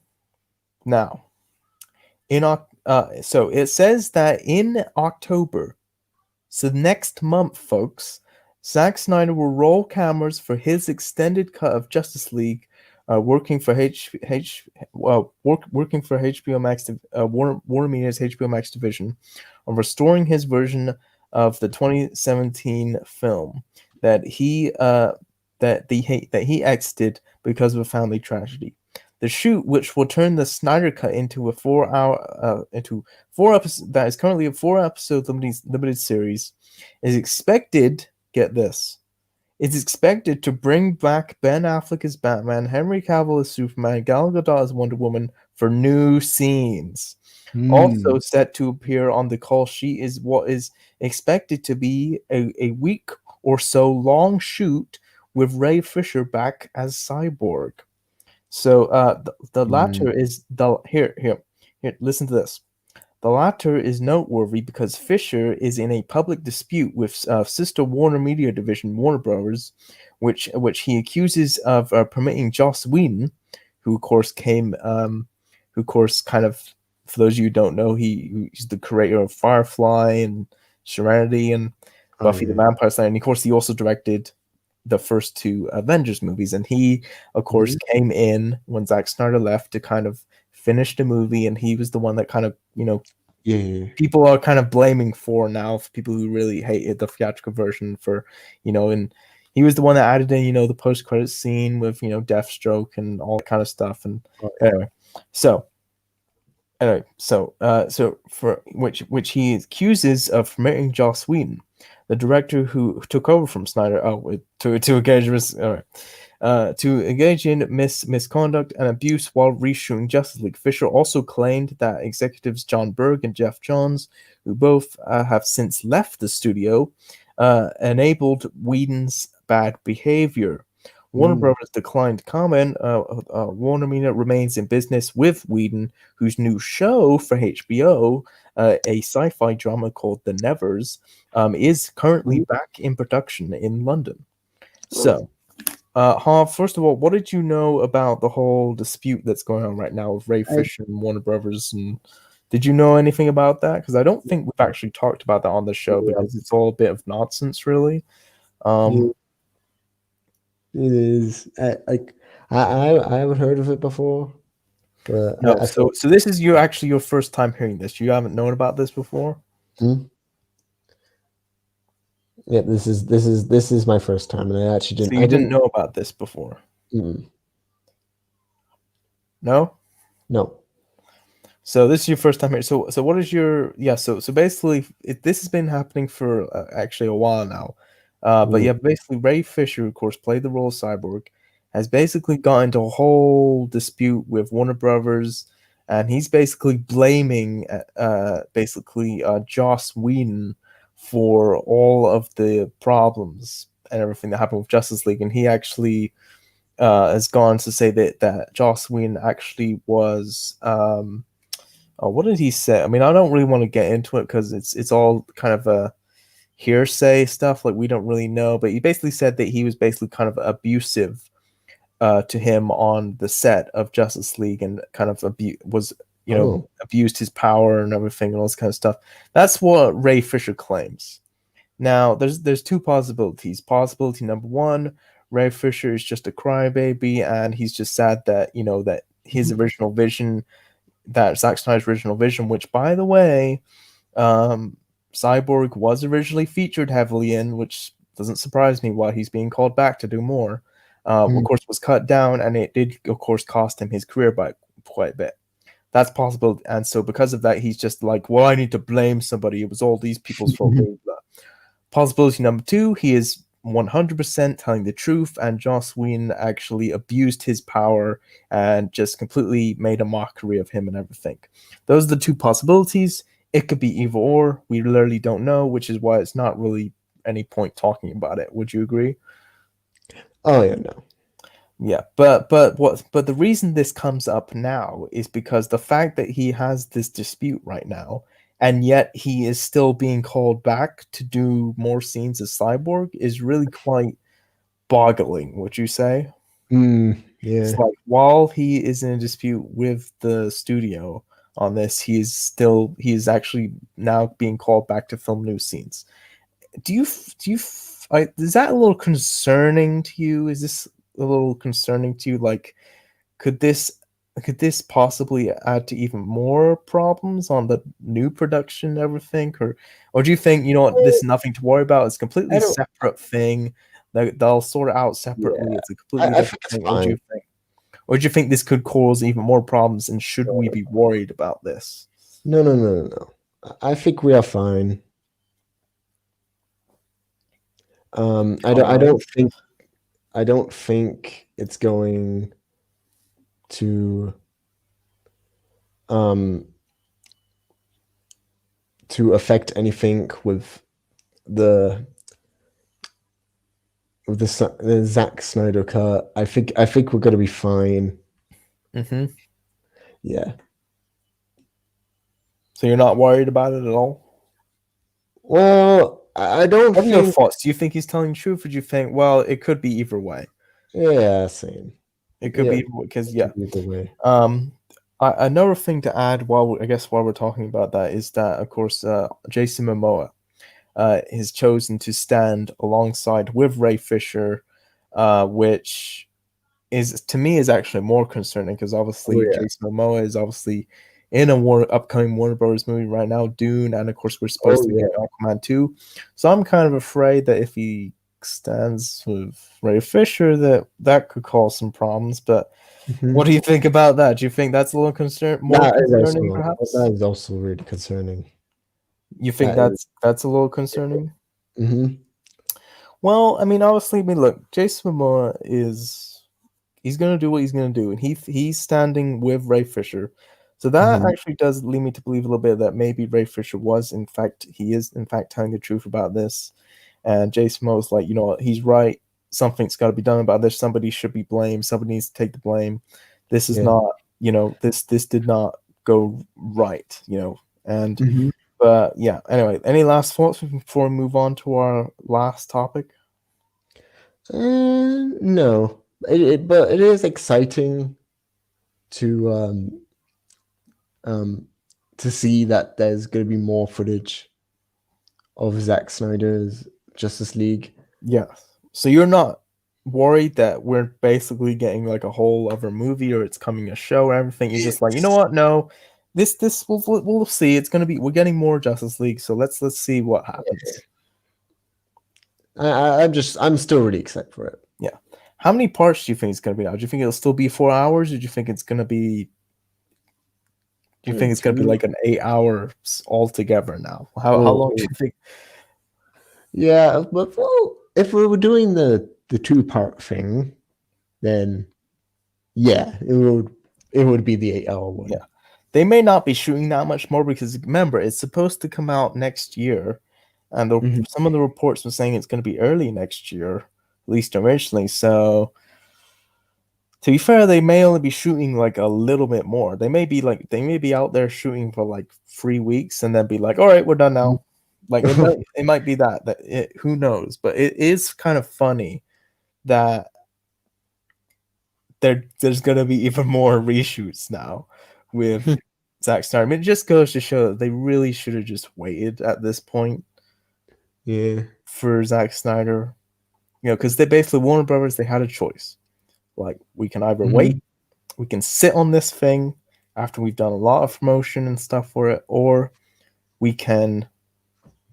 Now, so it says that in October, so next month, folks, Zack Snyder will roll cameras for his extended cut of Justice League, working for working for HBO Max, Warner Media's HBO Max division, on restoring his version of the 2017 film that he exited because of a family tragedy. The shoot, which will turn the Snyder cut into a 4 hour into 4 episodes, that is currently a 4 episode limited series, is expected, get this, is expected to bring back Ben Affleck as Batman, Henry Cavill as Superman, Gal Gadot as Wonder Woman for new scenes. Also Hmm. set to appear on the call sheet is what is expected to be a week or so long shoot with Ray Fisher back as Cyborg. So the Hmm. latter is the here. Listen to this. The latter is noteworthy because Fisher is in a public dispute with sister Warner Media division Warner Brothers, which he accuses of permitting Joss Whedon, who of course who of course kind of, for those of you who don't know, he's the creator of Firefly and Serenity and Oh Buffy the yeah. Vampire Slayer, and of course he also directed the first two Avengers movies, and he of course Mhm. came in when Zack Snyder left to kind of finish the movie, and he was the one that kind of Yeah, yeah, people are kind of blaming for now, for people who really hated the theatrical version, for and he was the one that added in the post credit scene with Deathstroke and all that kind of stuff. And oh, yeah. anyway, so so for which he accuses of promoting Joss Whedon, the director who took over from Snyder. To engage to engage in misconduct and abuse while reshooting Justice League. Fisher also claimed that executives John Berg and Jeff Johns, who both have since left the studio, enabled Whedon's bad behavior. Warner Mm. Brothers declined comment. Warner Media remains in business with Whedon, whose new show for HBO, a sci-fi drama called The Nevers, is currently Mm. back in production in London. Oh. So, first of all, what did you know about the whole dispute that's going on right now with Ray I, Fisher and Warner Brothers? And did you know anything about that? Because I don't think we've actually talked about that on the show yeah, because it's all a bit of nonsense, really. yeah, Um, it is. I haven't heard of it before, but no, I thought, so this is your first time hearing this. You haven't known about this before, hmm? Yeah, this is my first time, and I actually so didn't. I you didn't didn't. know about this before. Mm, No. no. So this is your first time here. So what is your So basically, this has been happening for actually a while now. But Mm, yeah, basically Ray Fisher, of course, played the role of Cyborg, has basically got into a whole dispute with Warner Brothers, and he's basically blaming Joss Whedon for all of the problems and everything that happened with Justice League, and he actually has gone to say that Joss Whedon actually was oh, what did he say? I mean, I don't really want to get into it because it's all kind of a hearsay stuff. Like we don't really know, but he basically said that he was basically kind of abusive to him on the set of Justice League, and kind of oh. abused his power and everything and all this kind of stuff. That's what Ray Fisher claims. Now, there's two possibilities. Possibility number one, Ray Fisher is just a crybaby, and he's just sad that that his Mhm. original vision, that Zack Snyder's original vision, which by the way, um, Cyborg was originally featured heavily in, which doesn't surprise me why he's being called back to do more. Of Mm. course, was cut down, and it did, of course, cost him his career by quite a bit. That's possible, and so because of that, he's just like, well, I need to blame somebody. It was all these people's fault. Blah, blah. Possibility number two, he is 100% telling the truth, and Joss Whedon actually abused his power and just completely made a mockery of him and everything. Those are the two possibilities. It could be either or. We literally don't know, which is why it's not really any point talking about it. Would you agree? Oh yeah, no. Yeah, but the reason this comes up now is because the fact that he has this dispute right now, and yet he is still being called back to do more scenes as Cyborg, is really quite boggling, would you say? It's Yeah. like while he is in a dispute with the studio on this, he is actually now being called back to film new scenes. Is that a little concerning to you? Is this a little concerning to you? Like, could this could this possibly add to even more problems on the new production and everything? Or do you think, this is nothing to worry about? It's a I completely don't. separate thing that they'll sort it out separately. Yeah, It's a completely I think different it's thing. fine. Or do you think this could cause even more problems, and should we be worried about this? No, no, no, no, no. I think we are fine. I Alright. don't think it's going to um to affect anything with the the Zack Snyder cut. I think we're gonna be fine. Mm-hmm. Yeah. So you're not worried about it at all? Well, I don't What are your think. thoughts? Do you think he's telling the truth, or do you think, well, it could be either way? Yeah, same. It could Yeah, be because, it yeah. could be either way. Um, another thing to add I guess while we're talking about that is that, of course, Jason Momoa has chosen to stand alongside with Ray Fisher, which is to me is actually more concerning because Oh obviously yeah. Jason Momoa is obviously in a upcoming Warner Brothers movie right now, Dune, and of course we're supposed Oh to yeah. get Aquaman 2. So I'm kind of afraid that if he stands with Ray Fisher, that could cause some problems. But what do Mhm. you think about that? Do you think that's a little more concerning, That perhaps? is also really concerning. You think That is. that's a little concerning? Mhm. Well, I mean, obviously, I mean, look, Jason Momoa he's gonna do what he's gonna do, and he's standing with Ray Fisher, so that Mhm. actually does lead me to believe a little bit that maybe Ray Fisher he is in fact telling the truth about this, and Jason Momoa's like, you know what, he's right. Something's got to be done about this. Somebody should be blamed. Somebody needs to take the blame. This is Yeah. not, this did not go right, and Mhm. but yeah. Anyway, any last thoughts before we move on to our last topic? No, but it is exciting to um to see that there's going to be more footage of Zack Snyder's Justice League. Yeah. So you're not worried that we're basically getting like a whole other movie or it's coming a show or everything. You're just like, you know what? No, this we'll see. It's gonna be we're getting more Justice League, so let's see what happens. I'm still really excited for it. Yeah. How many parts do you think it's gonna be now? Do you think it'll still be 4 hours, or do you think it's gonna be? Do you think it's gonna be like an 8 hours altogether now? How long do Oh, you think? yeah, but well, if we were doing the two-part thing, then yeah, it would be the 8 hour one. Yeah. They may not be shooting that much more because remember, it's supposed to come out next year, and Mhm. some of the reports were saying it's going to be early next year, at least originally. So, to be fair, they may only be shooting like a little bit more. They may be out there shooting for like 3 weeks and then be like, all right, we're done now. Like it might be who knows, but it is kind of funny that there's gonna be even more reshoots now with Zack Snyder. I mean, it just goes to show that they really should have just waited at this point Yeah. for Zack Snyder. Because they basically Warner Brothers, they had a choice. Like, we can either wait, Mhm. we can sit on this thing after we've done a lot of promotion and stuff for it, or we can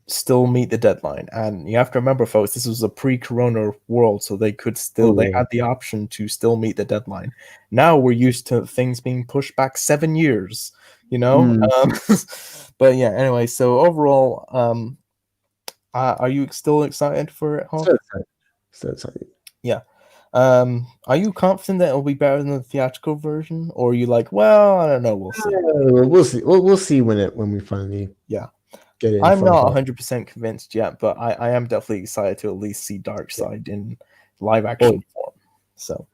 still meet the deadline. And you have to remember, folks, this was a pre-corona world, so Oh they yeah. had the option to still meet the deadline. Now we're used to things being pushed back 7 years, you know. Mm. But yeah, anyway. So overall, are you still excited for it, So Hawk? excited. So excited. Yeah. Are you confident that it'll be better than the theatrical version, or are you like, well, I don't know, we'll see. We'll see. We'll see when we finally Yeah. get it in I'm front not of us. 100% convinced yet, but I am definitely excited to at least see Darkseid in live Oh, action form. So,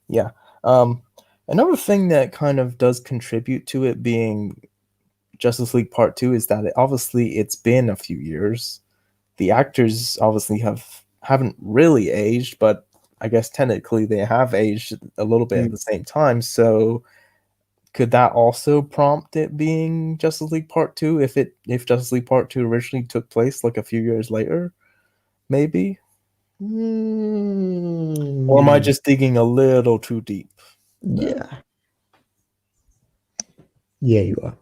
yeah. Um, Another thing that kind of does contribute to it being Justice League Part 2 is that obviously it's been a few years. The actors obviously haven't really aged, but I guess technically they have aged a little bit at mm, the same time. So could that also prompt it being Justice League Part 2 if Justice League Part 2 originally took place like a few years later, maybe? Or am I mm, just digging a little too deep there? yeah. Yeah, you are.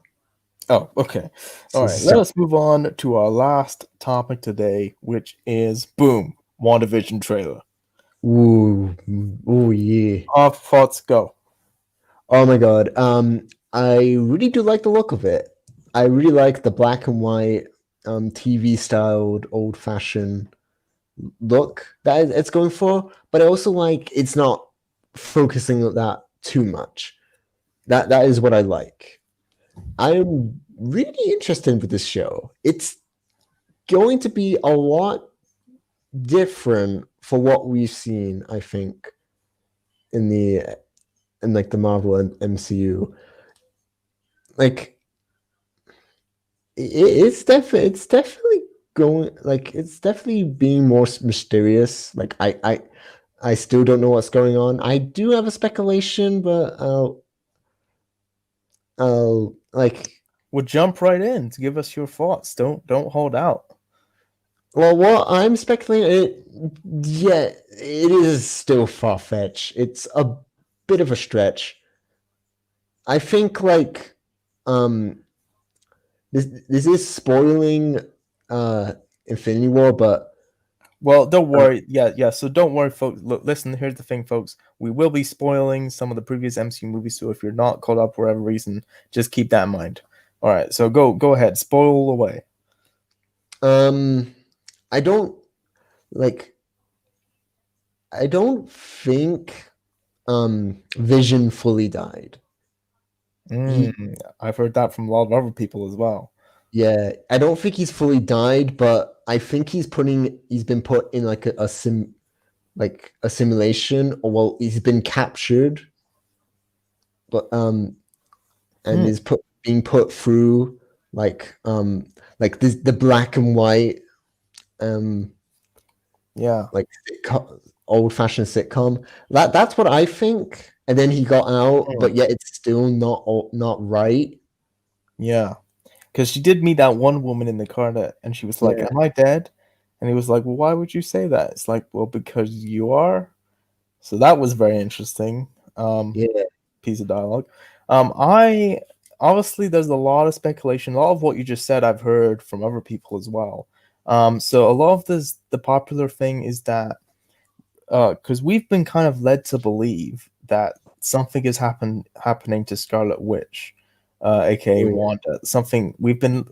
Oh, okay. All right. Let So, us move on to our last topic today, which is boom, WandaVision trailer. ooh, ooh, yeah. Our thoughts go. Oh my God. I really do like the look of it. I really like the black and white, TV styled, old fashioned, look that it's going for, but I also like it's not focusing on that too much. That is what I like. I'm really interested with this show. It's going to be a lot different for what we've seen, I think, in like the Marvel and MCU. Like it's definitely going like it's definitely being more mysterious. Like I still don't know what's going on. I do have a speculation, but like Well, jump right in to give us your thoughts. Don't hold out. well, what I'm speculating, yeah, it is still far fetched. It's a bit of a stretch. I think like um this is spoiling Infinity War, but Well, don't uh, worry. Yeah. So don't worry, folks. Look, listen. Here's the thing, folks. We will be spoiling some of the previous MCU movies. So if you're not caught up for whatever reason, just keep that in mind. All right. So go ahead. Spoil away. um I don't like I don't think Vision fully died. He I've heard that from a lot of other people as well. Yeah, I don't think he's fully died, but I think he's been put in like a simulation, or well, he's been captured, but and Mm, is being put through like this the black and white um yeah. like old fashioned sitcom. That's what I think. And then he got out, Mm, but yet it's still not right. yeah. Because she did meet that one woman in the car and she was like, Yeah, "Am I dead?" And he was like, "Well, why would you say that?" It's like, "Well, because you are." So that was very interesting. yeah. Piece of dialogue. I Obviously there's a lot of speculation. A lot of what you just said I've heard from other people as well. So a lot of the popular thing is that because we've been kind of led to believe that something is happening to Scarlet Witch, aka Oh, yeah. Wanda. Something we've been.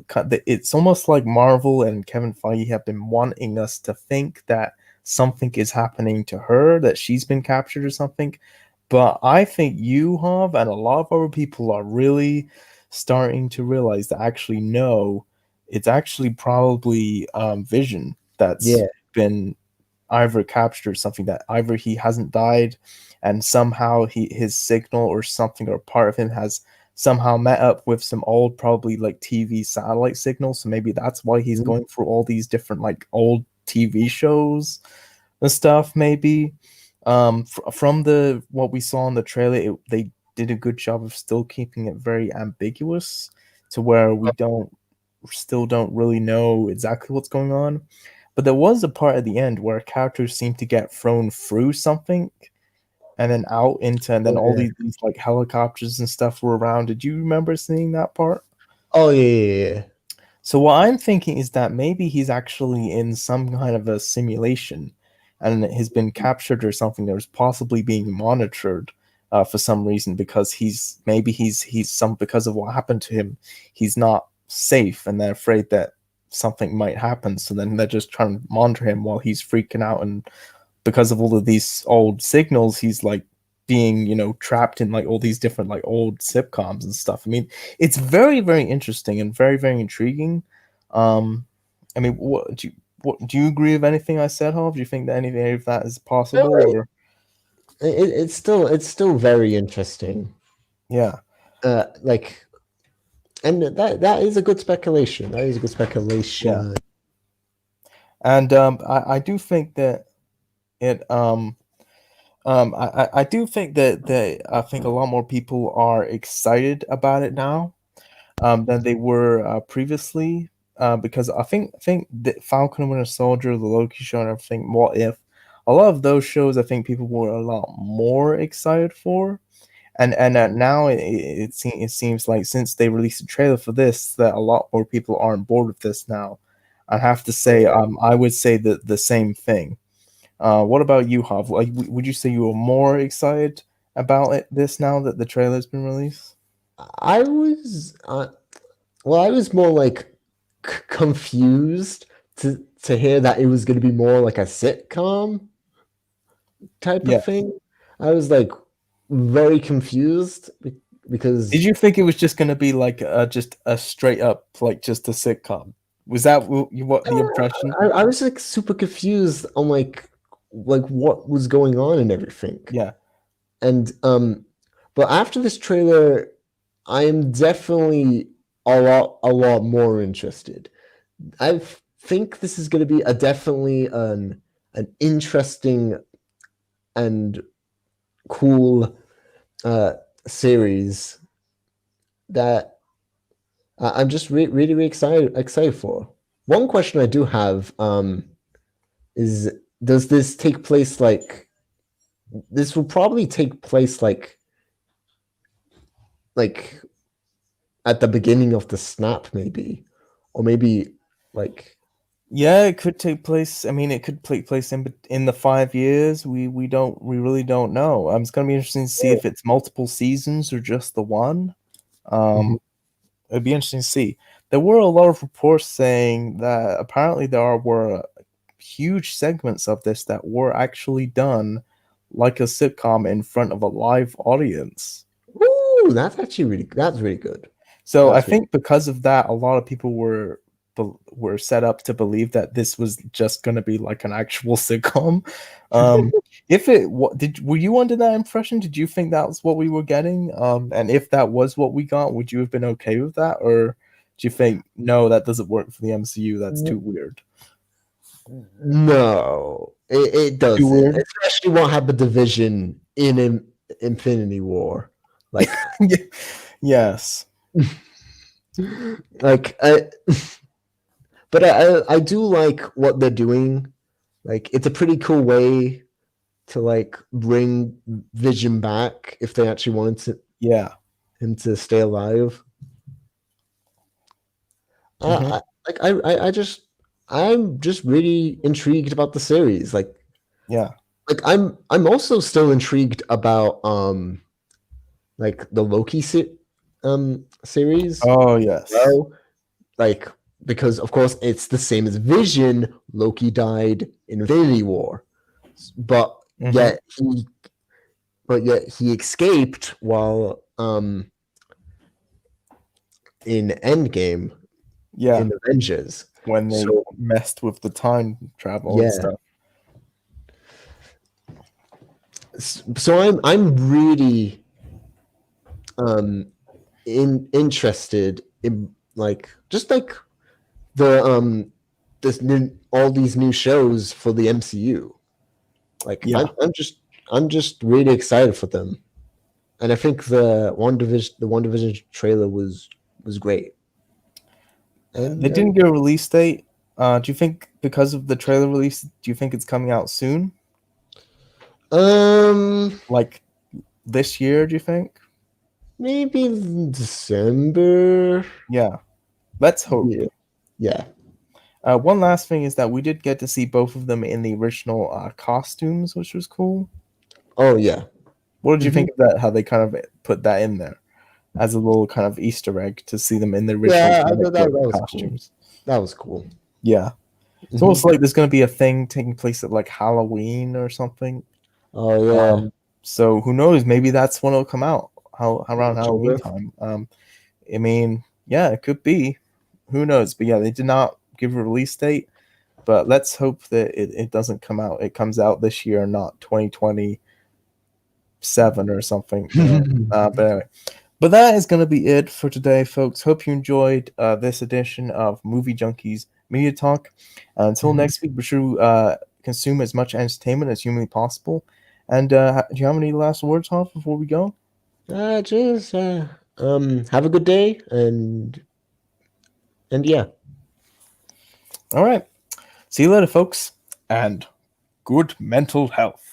It's almost like Marvel and Kevin Feige have been wanting us to think that something is happening to her, that she's been captured or something. But I think you have, and a lot of other people are really starting to realize that actually no, it's actually probably Vision that's Yeah. been either captured something, that either he hasn't died and somehow his signal or something or part of him has somehow met up with some old probably like TV satellite signals, so maybe that's why he's Mhm. going through all these different like old TV shows and stuff maybe. From the what we saw in the trailer, they did a good job of still keeping it very ambiguous to where we still don't really know exactly what's going on. But there was a part at the end where characters seemed to get thrown through something and then out into, and then Oh, all yeah. these like helicopters and stuff were around. Did you remember seeing that part? Oh, yeah, yeah, yeah. So what I'm thinking is that maybe he's actually in some kind of a simulation and has been captured or something, or is possibly being monitored for some reason, because he's some, because of what happened to him, he's not safe and they're afraid that something might happen. So then they're just trying to monitor him while he's freaking out, and because of all of these old signals, he's like being, trapped in like all these different like old sitcoms and stuff. I mean, it's very, very interesting and very, very intriguing. Um, I mean, what do you agree with anything I said, Harv? Do you think that any of that is No, possible, or it's still very interesting. yeah, Like, and that is a good speculation. That is a good yeah, speculation. and I do think that it I do think that I think a lot more people are excited about it now than they were previously. Because I think the Falcon and Winter Soldier, the Loki show, and everything. What if a lot of those shows? I think people were a lot more excited for, and now it seems like since they released a trailer for this, that a lot more people are on board with this now. I have to say, I would say that the same thing. What about you, Hav? Like, would you say you were more excited about this now that the trailer's been released? I was well, I was more like confused to hear that it was going to be more like a sitcom type of Yeah. thing, I was like very confused because Did you think it was just going to be like just a straight up like just a sitcom? Was that what the impression? I was like super confused on like what was going on and everything. Yeah. And but after this trailer, I am definitely a lot more interested. I think this is going to be a definitely an interesting and cool series that I'm just really excited for. One question I do have is, does this take place like, this will probably take place like at the beginning of the snap, maybe, or maybe like, Yeah, it could take place. I mean, it could take place in the 5 years. We really don't know. It's gonna be interesting to see if it's multiple seasons or just the one. Mhm. It'd be interesting to see. There were a lot of reports saying that apparently were huge segments of this that were actually done like a sitcom in front of a live audience. Ooh, that's really good. So I That's really think because of that, a lot of people were set up to believe that this was just going to be like an actual sitcom. If it were you under that impression? Did you think that was what we were getting? And if that was what we got, would you have been okay with that, or do you think no, that doesn't work for the MCU? That's too weird. No, it Too doesn't. weird. Especially what happened division in Infinity War. Like, Yes. like but I do like what they're doing. Like, it's a pretty cool way to like bring Vision back if they actually wanted Yeah. him to stay alive. Mhm. I'm just really intrigued about the series. Yeah. Like I'm also still intrigued about like the Loki series. Oh yes. Well, like, because of course it's the same as Vision. Loki died in Infinity War, but Mhm. yet he escaped while in Endgame Yeah. in Avengers. When they So messed with the time travel and yeah, stuff. so I'm really interested in like just like the all these new shows for the MCU. Like Yeah. I'm just really excited for them. And I think the WandaVision trailer was great. They And didn't give a release date. Do you think because of the trailer release, do you think it's coming out soon? Like this year, do you think? maybe December. Yeah. Let's hope. Yeah. Yeah. One last thing is that we did get to see both of them in the original costumes, which was cool. Oh yeah. What did you Mhm. think of that? How they kind of put that in there as a little kind of Easter egg to see them in the original Yeah, I comic thought book that was cool. costumes. That was cool. Yeah. It's almost Mhm. like there's going to be a thing taking place at like Halloween or something. Oh yeah. So who knows? Maybe that's when it'll come out. How around Halloween October. time. I mean, yeah, it could be. Who knows? But yeah, they did not give a release date. But let's hope that it doesn't come out. It comes out this year, not 2027 or something. But anyway, but that is going to be it for today, folks. Hope you enjoyed this edition of Movie Junkies Media Talk. Until Mhm. next week, be sure to consume as much entertainment as humanly possible. And do you have any last words, Hoff, before we go? Just have a good day and yeah. All right. See you later, folks, and good mental health.